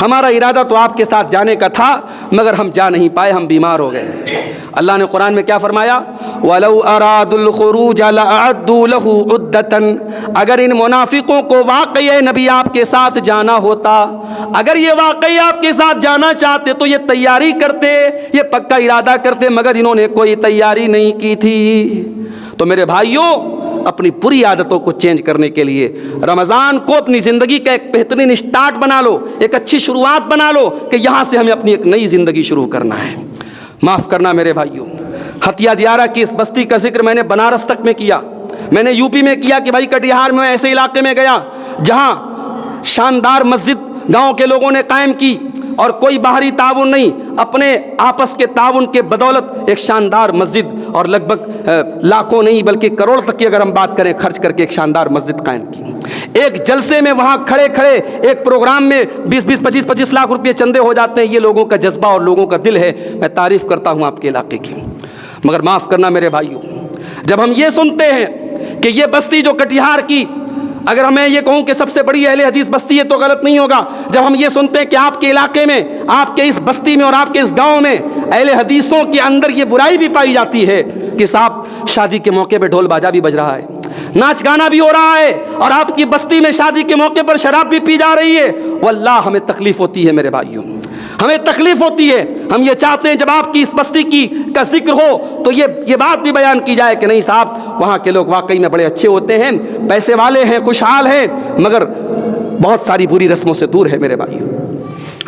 ہمارا ارادہ تو آپ کے ساتھ جانے کا تھا، مگر ہم جا نہیں پائے، ہم بیمار ہو گئے۔ اللہ نے قرآن میں کیا فرمایا؟ وَلَوْ أَرَادُوا الْخُرُوجَ لَأَعَدُّوا لَهُ عُدَّةً، اگر ان منافقوں کو واقعی نبی آپ کے ساتھ جانا ہوتا، اگر یہ واقعی آپ کے ساتھ جانا چاہتے تو یہ تیاری کرتے، یہ پکا ارادہ کرتے، مگر انہوں نے کوئی تیاری نہیں کی تھی۔ تو میرے بھائیوں، اپنی بری عادتوں کو چینج کرنے کے لیے رمضان کو اپنی زندگی کا ایک بہترین سٹارٹ بنا لو، ایک اچھی شروعات بنا لو کہ یہاں سے ہمیں اپنی ایک نئی زندگی شروع کرنا ہے۔ معاف کرنا میرے بھائیوں، ہتھیا دیارہ کی اس بستی کا ذکر میں نے بنارس تک میں کیا، میں نے یوپی میں کیا کہ بھائی کٹیہار میں ایسے علاقے میں گیا جہاں شاندار مسجد گاؤں کے لوگوں نے قائم کی اور کوئی باہری تعاون نہیں، اپنے آپس کے تعاون کے بدولت ایک شاندار مسجد، اور لگ بھگ لاکھوں نہیں بلکہ کروڑ تک کی اگر ہم بات کریں خرچ کر کے ایک شاندار مسجد قائم کی۔ ایک جلسے میں وہاں کھڑے کھڑے ایک پروگرام میں 20-25 لاکھ روپے چندے ہو جاتے ہیں۔ یہ لوگوں کا جذبہ اور لوگوں کا دل ہے، میں تعریف کرتا ہوں آپ کے علاقے کی۔ مگر معاف کرنا میرے بھائیوں، جب ہم یہ سنتے ہیں کہ یہ بستی جو کٹیہار کی، اگر میں یہ کہوں کہ سب سے بڑی اہل حدیث بستی ہے تو غلط نہیں ہوگا، جب ہم یہ سنتے ہیں کہ آپ کے علاقے میں، آپ کے اس بستی میں اور آپ کے اس گاؤں میں اہل حدیثوں کے اندر یہ برائی بھی پائی جاتی ہے کہ صاحب شادی کے موقع پہ ڈھول باجا بھی بج رہا ہے، ناچ گانا بھی ہو رہا ہے، اور آپ کی بستی میں شادی کے موقع پر شراب بھی پی جا رہی ہے، واللہ ہمیں تکلیف ہوتی ہے میرے بھائیوں، ہمیں تکلیف ہوتی ہے۔ ہم یہ چاہتے ہیں جب آپ کی اس بستی کی کا ذکر ہو تو یہ بات بھی بیان کی جائے کہ نہیں صاحب وہاں کے لوگ واقعی میں بڑے اچھے ہوتے ہیں، پیسے والے ہیں، خوشحال ہیں، مگر بہت ساری بری رسموں سے دور ہے میرے بھائیوں۔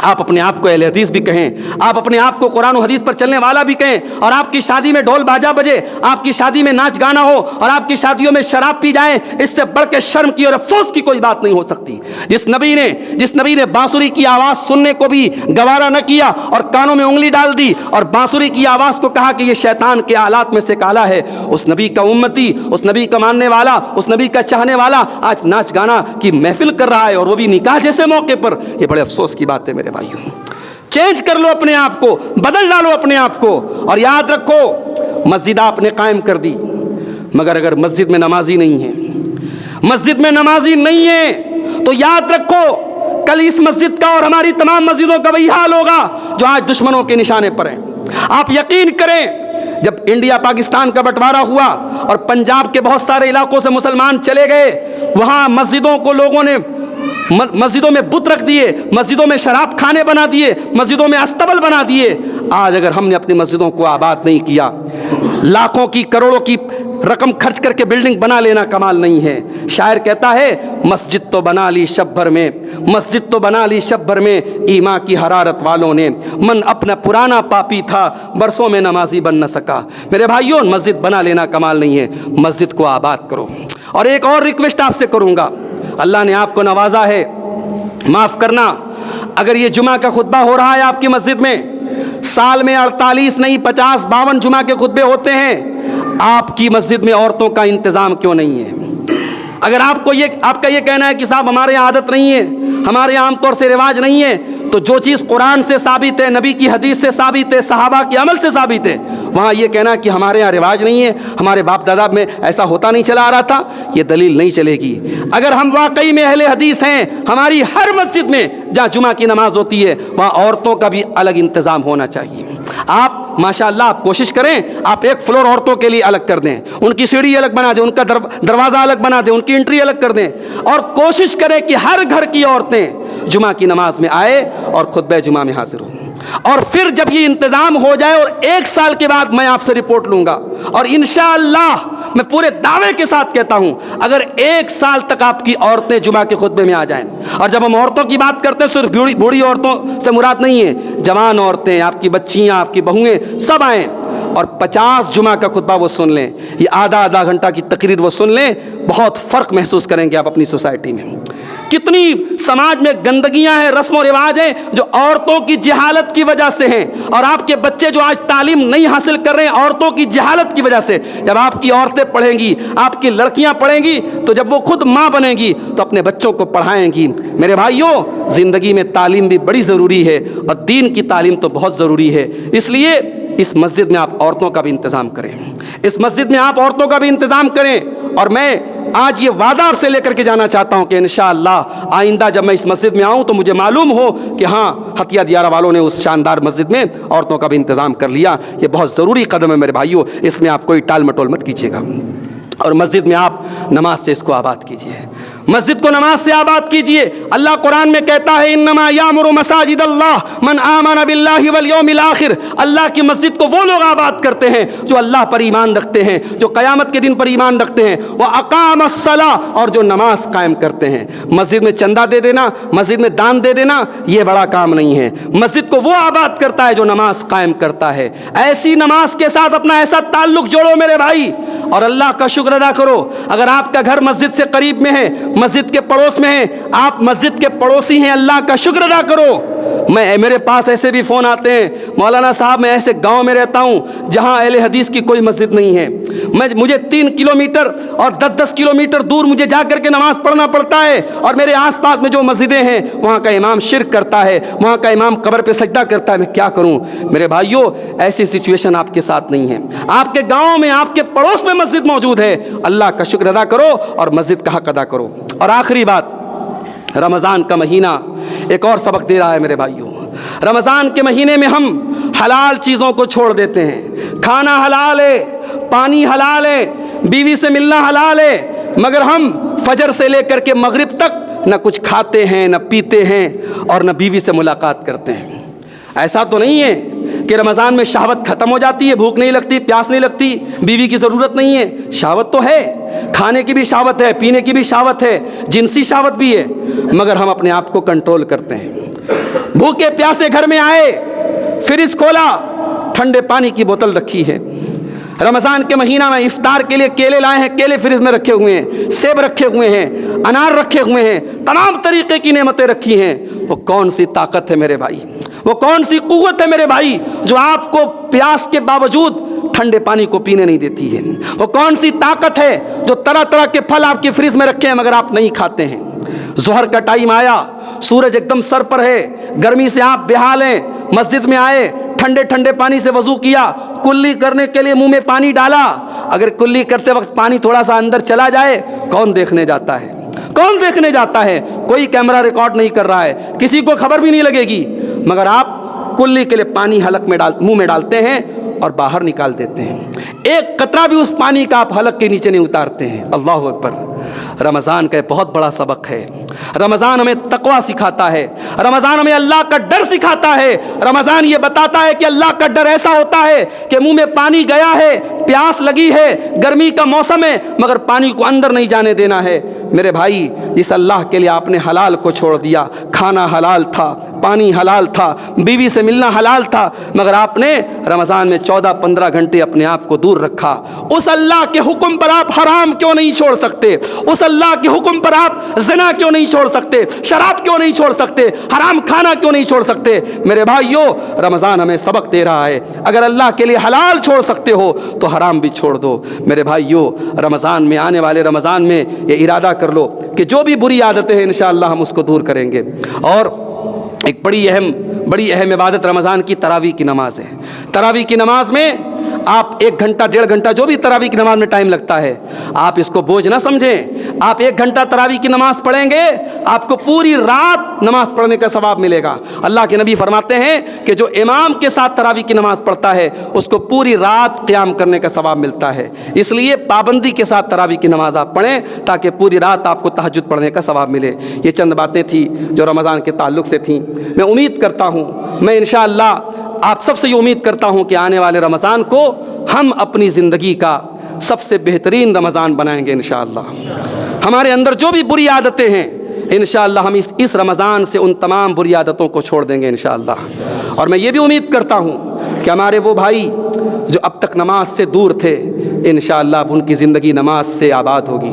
آپ اپنے آپ کو اہل حدیث بھی کہیں، آپ اپنے آپ کو قرآن و حدیث پر چلنے والا بھی کہیں، اور آپ کی شادی میں ڈھول باجا بجے، آپ کی شادی میں ناچ گانا ہو اور آپ کی شادیوں میں شراب پی جائے، اس سے بڑھ کے شرم کی اور افسوس کی کوئی بات نہیں ہو سکتی۔ جس نبی نے بانسری کی آواز سننے کو بھی گوارا نہ کیا اور کانوں میں انگلی ڈال دی اور بانسری کی آواز کو کہا کہ یہ شیطان کے آلات میں سے کالا ہے، اس نبی کا امتی، اس نبی کا ماننے والا، اس نبی کا چاہنے والا آج ناچ گانا کی محفل کر رہا ہے، اور وہ بھی نکاح جیسے موقع پر۔ یہ بڑے افسوس کی بات ہے میرے بھائیوں۔ چینج کر لو اپنے آپ کو، بدل ڈالو اپنے آپ کو، اور یاد رکھو مسجد آپ نے قائم کر دی، مگر اگر مسجد میں نمازی نہیں ہے، مسجد میں نمازی نہیں ہے تو یاد رکھو کل اس مسجد کا اور ہماری تمام مسجدوں کا وہی حال ہوگا جو آج دشمنوں کے نشانے پر ہیں۔ آپ یقین کریں، جب انڈیا پاکستان کا بٹوارہ ہوا اور پنجاب کے بہت سارے علاقوں سے مسلمان چلے گئے، وہاں مسجدوں کو لوگوں نے مسجدوں میں بت رکھ دیے، مسجدوں میں شراب کھانے بنا دیے، مسجدوں میں استبل بنا دیے۔ آج اگر ہم نے اپنی مسجدوں کو آباد نہیں کیا، لاکھوں کی کروڑوں کی رقم خرچ کر کے بلڈنگ بنا لینا کمال نہیں ہے۔ شاعر کہتا ہے مسجد تو بنا لی شب بھر میں، مسجد تو بنا لی شب بھر میں، ایمان کی حرارت والوں نے، من اپنا پرانا پاپی تھا برسوں میں نمازی بن نہ سکا۔ میرے بھائیوں، مسجد بنا لینا کمال نہیں ہے، مسجد کو آباد کرو۔ اور ایک اور ریکویسٹ آپ سے کروں گا، اللہ نے آپ کو نوازا ہے، معاف کرنا، اگر یہ جمعہ کا خطبہ ہو رہا ہے آپ کی مسجد میں، سال میں 48 نہیں 50-52 جمعہ کے خطبے ہوتے ہیں، آپ کی مسجد میں عورتوں کا انتظام کیوں نہیں ہے؟ اگر آپ کا یہ کہنا ہے کہ صاحب ہمارے یہاں عادت نہیں ہے، ہمارے عام طور سے رواج نہیں ہے، تو جو چیز قرآن سے ثابت ہے، نبی کی حدیث سے ثابت ہے، صحابہ کے عمل سے ثابت ہے، وہاں یہ کہنا کہ ہمارے یہاں رواج نہیں ہے، ہمارے باپ دادا میں ایسا ہوتا نہیں چلا آ رہا تھا، یہ دلیل نہیں چلے گی۔ اگر ہم واقعی میں اہل حدیث ہیں، ہماری ہر مسجد میں جہاں جمعہ کی نماز ہوتی ہے وہاں عورتوں کا بھی الگ انتظام ہونا چاہیے۔ آپ ماشاءاللہ آپ کوشش کریں، آپ ایک فلور عورتوں کے لیے الگ کر دیں، ان کی سیڑھی الگ بنا دیں، ان کا دروازہ الگ بنا دیں، ان کی انٹری الگ کر دیں، اور کوشش کریں کہ ہر گھر کی عورتیں جمعہ کی نماز میں آئے اور خطبہ جمعہ میں حاضر ہوں۔ اور پھر جب یہ انتظام ہو جائے اور 1 سال کے بعد میں آپ سے رپورٹ لوں گا، اور انشاءاللہ میں پورے دعوے کے ساتھ کہتا ہوں اگر 1 سال تک آپ کی عورتیں جمعہ کے خطبے میں آ جائیں، اور جب ہم عورتوں کی بات کرتے ہیں صرف بوڑھی عورتوں سے مراد نہیں ہے، جوان عورتیں، آپ کی بچیاں، آپ کی بہویں سب آئیں اور 50 جمعہ کا خطبہ وہ سن لیں، یہ آدھا گھنٹہ کی تقریر وہ سن لیں، بہت فرق محسوس کریں گے آپ اپنی سوسائٹی میں۔ کتنی سماج میں گندگیاں ہیں، رسم و رواج ہیں جو عورتوں کی جہالت کی وجہ سے ہیں، اور آپ کے بچے جو آج تعلیم نہیں حاصل کر رہے ہیں عورتوں کی جہالت کی وجہ سے۔ جب آپ کی عورتیں پڑھیں گی، آپ کی لڑکیاں پڑھیں گی، تو جب وہ خود ماں بنیں گی تو اپنے بچوں کو پڑھائیں گی۔ میرے بھائیوں، زندگی میں تعلیم بھی بڑی ضروری ہے، اور دین کی تعلیم تو بہت ضروری ہے، اس لیے اس مسجد میں آپ عورتوں کا بھی انتظام کریں، اس مسجد میں آپ عورتوں کا بھی انتظام کریں۔ اور میں آج یہ وعدہ آپ سے لے کر کے جانا چاہتا ہوں کہ انشاءاللہ آئندہ جب میں اس مسجد میں آؤں تو مجھے معلوم ہو کہ ہاں حتیہ دیارہ والوں نے اس شاندار مسجد میں عورتوں کا بھی انتظام کر لیا۔ یہ بہت ضروری قدم ہے میرے بھائیوں، اس میں آپ کوئی ٹال مٹول مت کیجیے گا، اور مسجد میں آپ نماز سے اس کو آباد کیجیے، مسجد کو نماز سے آباد کیجیے۔ اللہ قرآن میں کہتا ہے انما یامر مساجد اللہ من آمن باللہ والیوم الآخر، اللہ کی مسجد کو وہ لوگ آباد کرتے ہیں جو اللہ پر ایمان رکھتے ہیں، جو قیامت کے دن پر ایمان رکھتے ہیں، واقام الصلاۃ، اور جو نماز قائم کرتے ہیں۔ مسجد میں چندہ دے دینا، مسجد میں دان دے دینا یہ بڑا کام نہیں ہے، مسجد کو وہ آباد کرتا ہے جو نماز قائم کرتا ہے۔ ایسی نماز کے ساتھ اپنا ایسا تعلق جوڑو میرے بھائی، اور اللہ کا شکر ادا کرو۔ اگر آپ کا گھر مسجد سے قریب میں ہے، مسجد کے پڑوس میں ہے، آپ مسجد کے پڑوسی ہیں، اللہ کا شکر ادا کرو۔ میرے پاس ایسے بھی فون آتے ہیں، مولانا صاحب میں ایسے گاؤں میں رہتا ہوں جہاں اہل حدیث کی کوئی مسجد نہیں ہے، مجھے 3 کلومیٹر اور 10 کلومیٹر دور مجھے جا کر کے نماز پڑھنا پڑتا ہے، اور میرے آس پاس میں جو مسجدیں ہیں وہاں کا امام شرک کرتا ہے، وہاں کا امام قبر پہ سجدہ کرتا ہے، میں کیا کروں؟ میرے بھائیوں ایسی سچویشن آپ کے ساتھ نہیں ہے، آپ کے گاؤں میں آپ کے پڑوس میں مسجد موجود ہے، اللہ کا شکر ادا کرو اور مسجد کا حق ادا کرو۔ اور آخری بات، رمضان کا مہینہ ایک اور سبق دے رہا ہے میرے بھائیوں۔ رمضان کے مہینے میں ہم حلال چیزوں کو چھوڑ دیتے ہیں، کھانا حلال ہے، پانی حلال ہے، بیوی سے ملنا حلال ہے، مگر ہم فجر سے لے کر کے مغرب تک نہ کچھ کھاتے ہیں، نہ پیتے ہیں، اور نہ بیوی سے ملاقات کرتے ہیں۔ ایسا تو نہیں ہے کہ رمضان میں شہوت ختم ہو جاتی ہے، بھوک نہیں لگتی، پیاس نہیں لگتی، بیوی کی ضرورت نہیں ہے، شہوت تو ہے، کھانے کی بھی شہوت ہے، پینے کی بھی شہوت ہے، جنسی شہوت بھی ہے، مگر ہم اپنے آپ کو کنٹرول کرتے ہیں۔ بھوکے پیاسے گھر میں آئے، فریج کھولا، ٹھنڈے پانی کی بوتل رکھی ہے، رمضان کے مہینہ میں افطار کے لیے کیلے لائے ہیں، کیلے فریج میں رکھے ہوئے ہیں، سیب رکھے ہوئے ہیں، انار رکھے ہوئے ہیں، تمام طریقے کی نعمتیں رکھی ہیں۔ وہ کون سی طاقت ہے میرے بھائی، وہ کون سی قوت ہے میرے بھائی جو آپ کو پیاس کے باوجود ٹھنڈے پانی کو پینے نہیں دیتی ہے؟ وہ کون سی طاقت ہے جو طرح طرح کے پھل آپ کے فریج میں رکھے ہیں مگر آپ نہیں کھاتے ہیں؟ ظہر کا ٹائم آیا، سورج ایک دم سر پر ہے، گرمی سے آپ بےحال ہیں، مسجد میں آئے، ٹھنڈے ٹھنڈے پانی سے وضو کیا، کلی کرنے کے لیے منہ میں پانی ڈالا، اگر کلی کرتے وقت پانی تھوڑا سا اندر چلا جائے کون دیکھنے جاتا ہے؟ کون دیکھنے جاتا ہے؟ کوئی کیمرہ ریکارڈ نہیں کر رہا ہے، کسی کو خبر بھی نہیں لگے گی، مگر آپ کلی کے لیے پانی حلق میں منہ میں ڈالتے ہیں اور باہر نکال دیتے ہیں، ایک قطرہ بھی اس پانی کا آپ حلق کے نیچے نہیں اتارتے ہیں۔ اللہ اکبر! رمضان کا ایک بہت بڑا سبق ہے، رمضان ہمیں تقویٰ سکھاتا ہے، رمضان ہمیں اللہ کا ڈر سکھاتا ہے، رمضان یہ بتاتا ہے کہ اللہ کا ڈر ایسا ہوتا ہے کہ منہ میں پانی گیا ہے، پیاس لگی ہے، گرمی کا موسم ہے، مگر پانی کو اندر نہیں جانے دینا ہے۔ میرے بھائی، جس اللہ کے لیے آپ نے حلال کو چھوڑ دیا، کھانا حلال تھا، پانی حلال تھا، بیوی سے ملنا حلال تھا، مگر آپ نے رمضان میں 14-15 گھنٹے اپنے آپ کو دور رکھا، اس اللہ کے حکم پر آپ حرام کیوں نہیں چھوڑ سکتے؟ اس اللہ کے حکم پر آپ زنا کیوں نہیں چھوڑ سکتے؟ شراب کیوں نہیں چھوڑ سکتے؟ حرام کھانا کیوں نہیں چھوڑ سکتے؟ میرے بھائیو، رمضان ہمیں سبق دے رہا ہے، اگر اللہ کے لیے حلال چھوڑ سکتے ہو تو حرام بھی چھوڑ دو۔ میرے بھائیو، رمضان میں، آنے والے رمضان میں یہ ارادہ کر لو کہ جو بھی بری عادتیں ہیں انشاءاللہ ہم اس کو دور کریں گے۔ اور ایک بڑی اہم عبادت رمضان کی تراویح کی نماز ہے۔ تراویح کی نماز میں آپ 1 گھنٹہ 1.5 گھنٹہ جو بھی تراویح کی نماز میں ٹائم لگتا ہے، آپ اس کو بوجھ نہ سمجھیں۔ آپ 1 گھنٹہ تراویح کی نماز پڑھیں گے، آپ کو پوری رات نماز پڑھنے کا ثواب ملے گا۔ اللہ کے نبی فرماتے ہیں کہ جو امام کے ساتھ تراویح کی نماز پڑھتا ہے اس کو پوری رات قیام کرنے کا ثواب ملتا ہے۔ اس لیے پابندی کے ساتھ تراویح کی نماز آپ پڑھیں تاکہ پوری رات آپ کو تہجد پڑھنے کا ثواب ملے۔ یہ چند باتیں تھیں جو رمضان کے تعلق سے تھیں۔ میں امید کرتا ہوں، میں انشاءاللہ آپ سب سے یہ امید کرتا ہوں کہ آنے والے رمضان کو ہم اپنی زندگی کا سب سے بہترین رمضان بنائیں گے انشاءاللہ۔ ہمارے اندر جو بھی بری عادتیں ہیں انشاءاللہ ہم اس رمضان سے ان تمام بری عادتوں کو چھوڑ دیں گے انشاءاللہ۔ اور میں یہ بھی امید کرتا ہوں کہ ہمارے وہ بھائی جو اب تک نماز سے دور تھے، انشاءاللہ اب ان کی زندگی نماز سے آباد ہوگی۔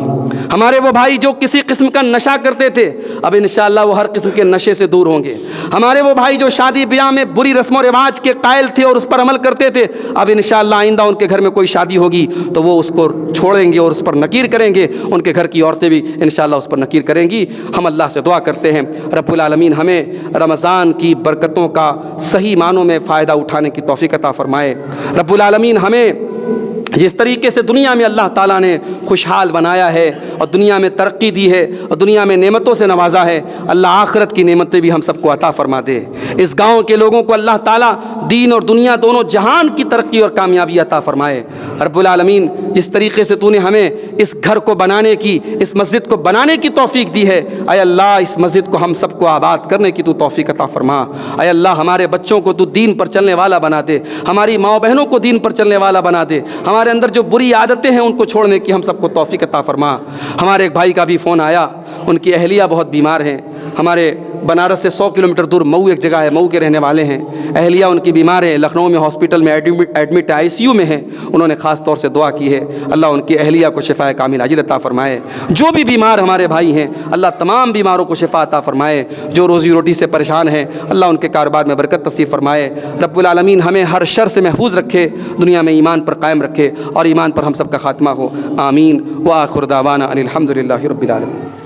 ہمارے وہ بھائی جو کسی قسم کا نشہ کرتے تھے اب انشاءاللہ وہ ہر قسم کے نشے سے دور ہوں گے۔ ہمارے وہ بھائی جو شادی بیاہ میں بری رسم و رواج کے قائل تھے اور اس پر عمل کرتے تھے اب انشاءاللہ آئندہ ان کے گھر میں کوئی شادی ہوگی تو وہ اس کو چھوڑیں گے اور اس پر نکیر کریں گے، ان کے گھر کی عورتیں بھی انشاءاللہ اس پر نکیر کریں گی۔ ہم اللہ سے دعا کرتے ہیں رب العالمین ہمیں رمضان کی برکتوں کا صحیح معنوں میں فائدہ اٹھانے کی توفیق عطا فرمائے۔ رب العالمین ہمیں جس طریقے سے دنیا میں اللہ تعالیٰ نے خوشحال بنایا ہے اور دنیا میں ترقی دی ہے اور دنیا میں نعمتوں سے نوازا ہے، اللہ آخرت کی نعمتیں بھی ہم سب کو عطا فرما دے۔ اس گاؤں کے لوگوں کو اللہ تعالیٰ دین اور دنیا دونوں جہان کی ترقی اور کامیابی عطا فرمائے۔ رب العالمین جس طریقے سے تو نے ہمیں اس گھر کو بنانے کی، اس مسجد کو بنانے کی توفیق دی ہے، اے اللہ اس مسجد کو ہم سب کو آباد کرنے کی تو توفیق عطا فرما۔ اے اللہ ہمارے بچوں کو تو دین پر چلنے والا بنا دے، ہماری ماں بہنوں کو دین پر چلنے والا بنا دے، ہمارے اندر جو بری عادتیں ہیں ان کو چھوڑنے کی ہم سب کو توفیق عطا فرما۔ ہمارے ایک بھائی کا بھی فون آیا، ان کی اہلیہ بہت بیمار ہیں، ہمارے بنارس سے 100 کلومیٹر دور مئو ایک جگہ ہے، مئو کے رہنے والے ہیں، اہلیہ ان کی بیمار ہے، لکھنؤ میں ہاسپٹل میں ایڈمٹ ICU میں ہیں، انہوں نے خاص طور سے دعا کی ہے اللہ ان کی اہلیہ کو شفاء کامل عاجل عطا فرمائے۔ جو بھی بیمار ہمارے بھائی ہیں اللہ تمام بیماروں کو شفا عطا فرمائے، جو روزی روٹی سے پریشان ہیں اللہ ان کے کاروبار میں برکت نصیب فرمائے۔ رب العالمین ہمیں ہر شر سے محفوظ رکھے، دنیا میں ایمان پر قائم رکھے اور ایمان پر ہم سب کا خاتمہ ہو، آمین۔ وآخر دعوانا ان الحمد للہ رب العالمین۔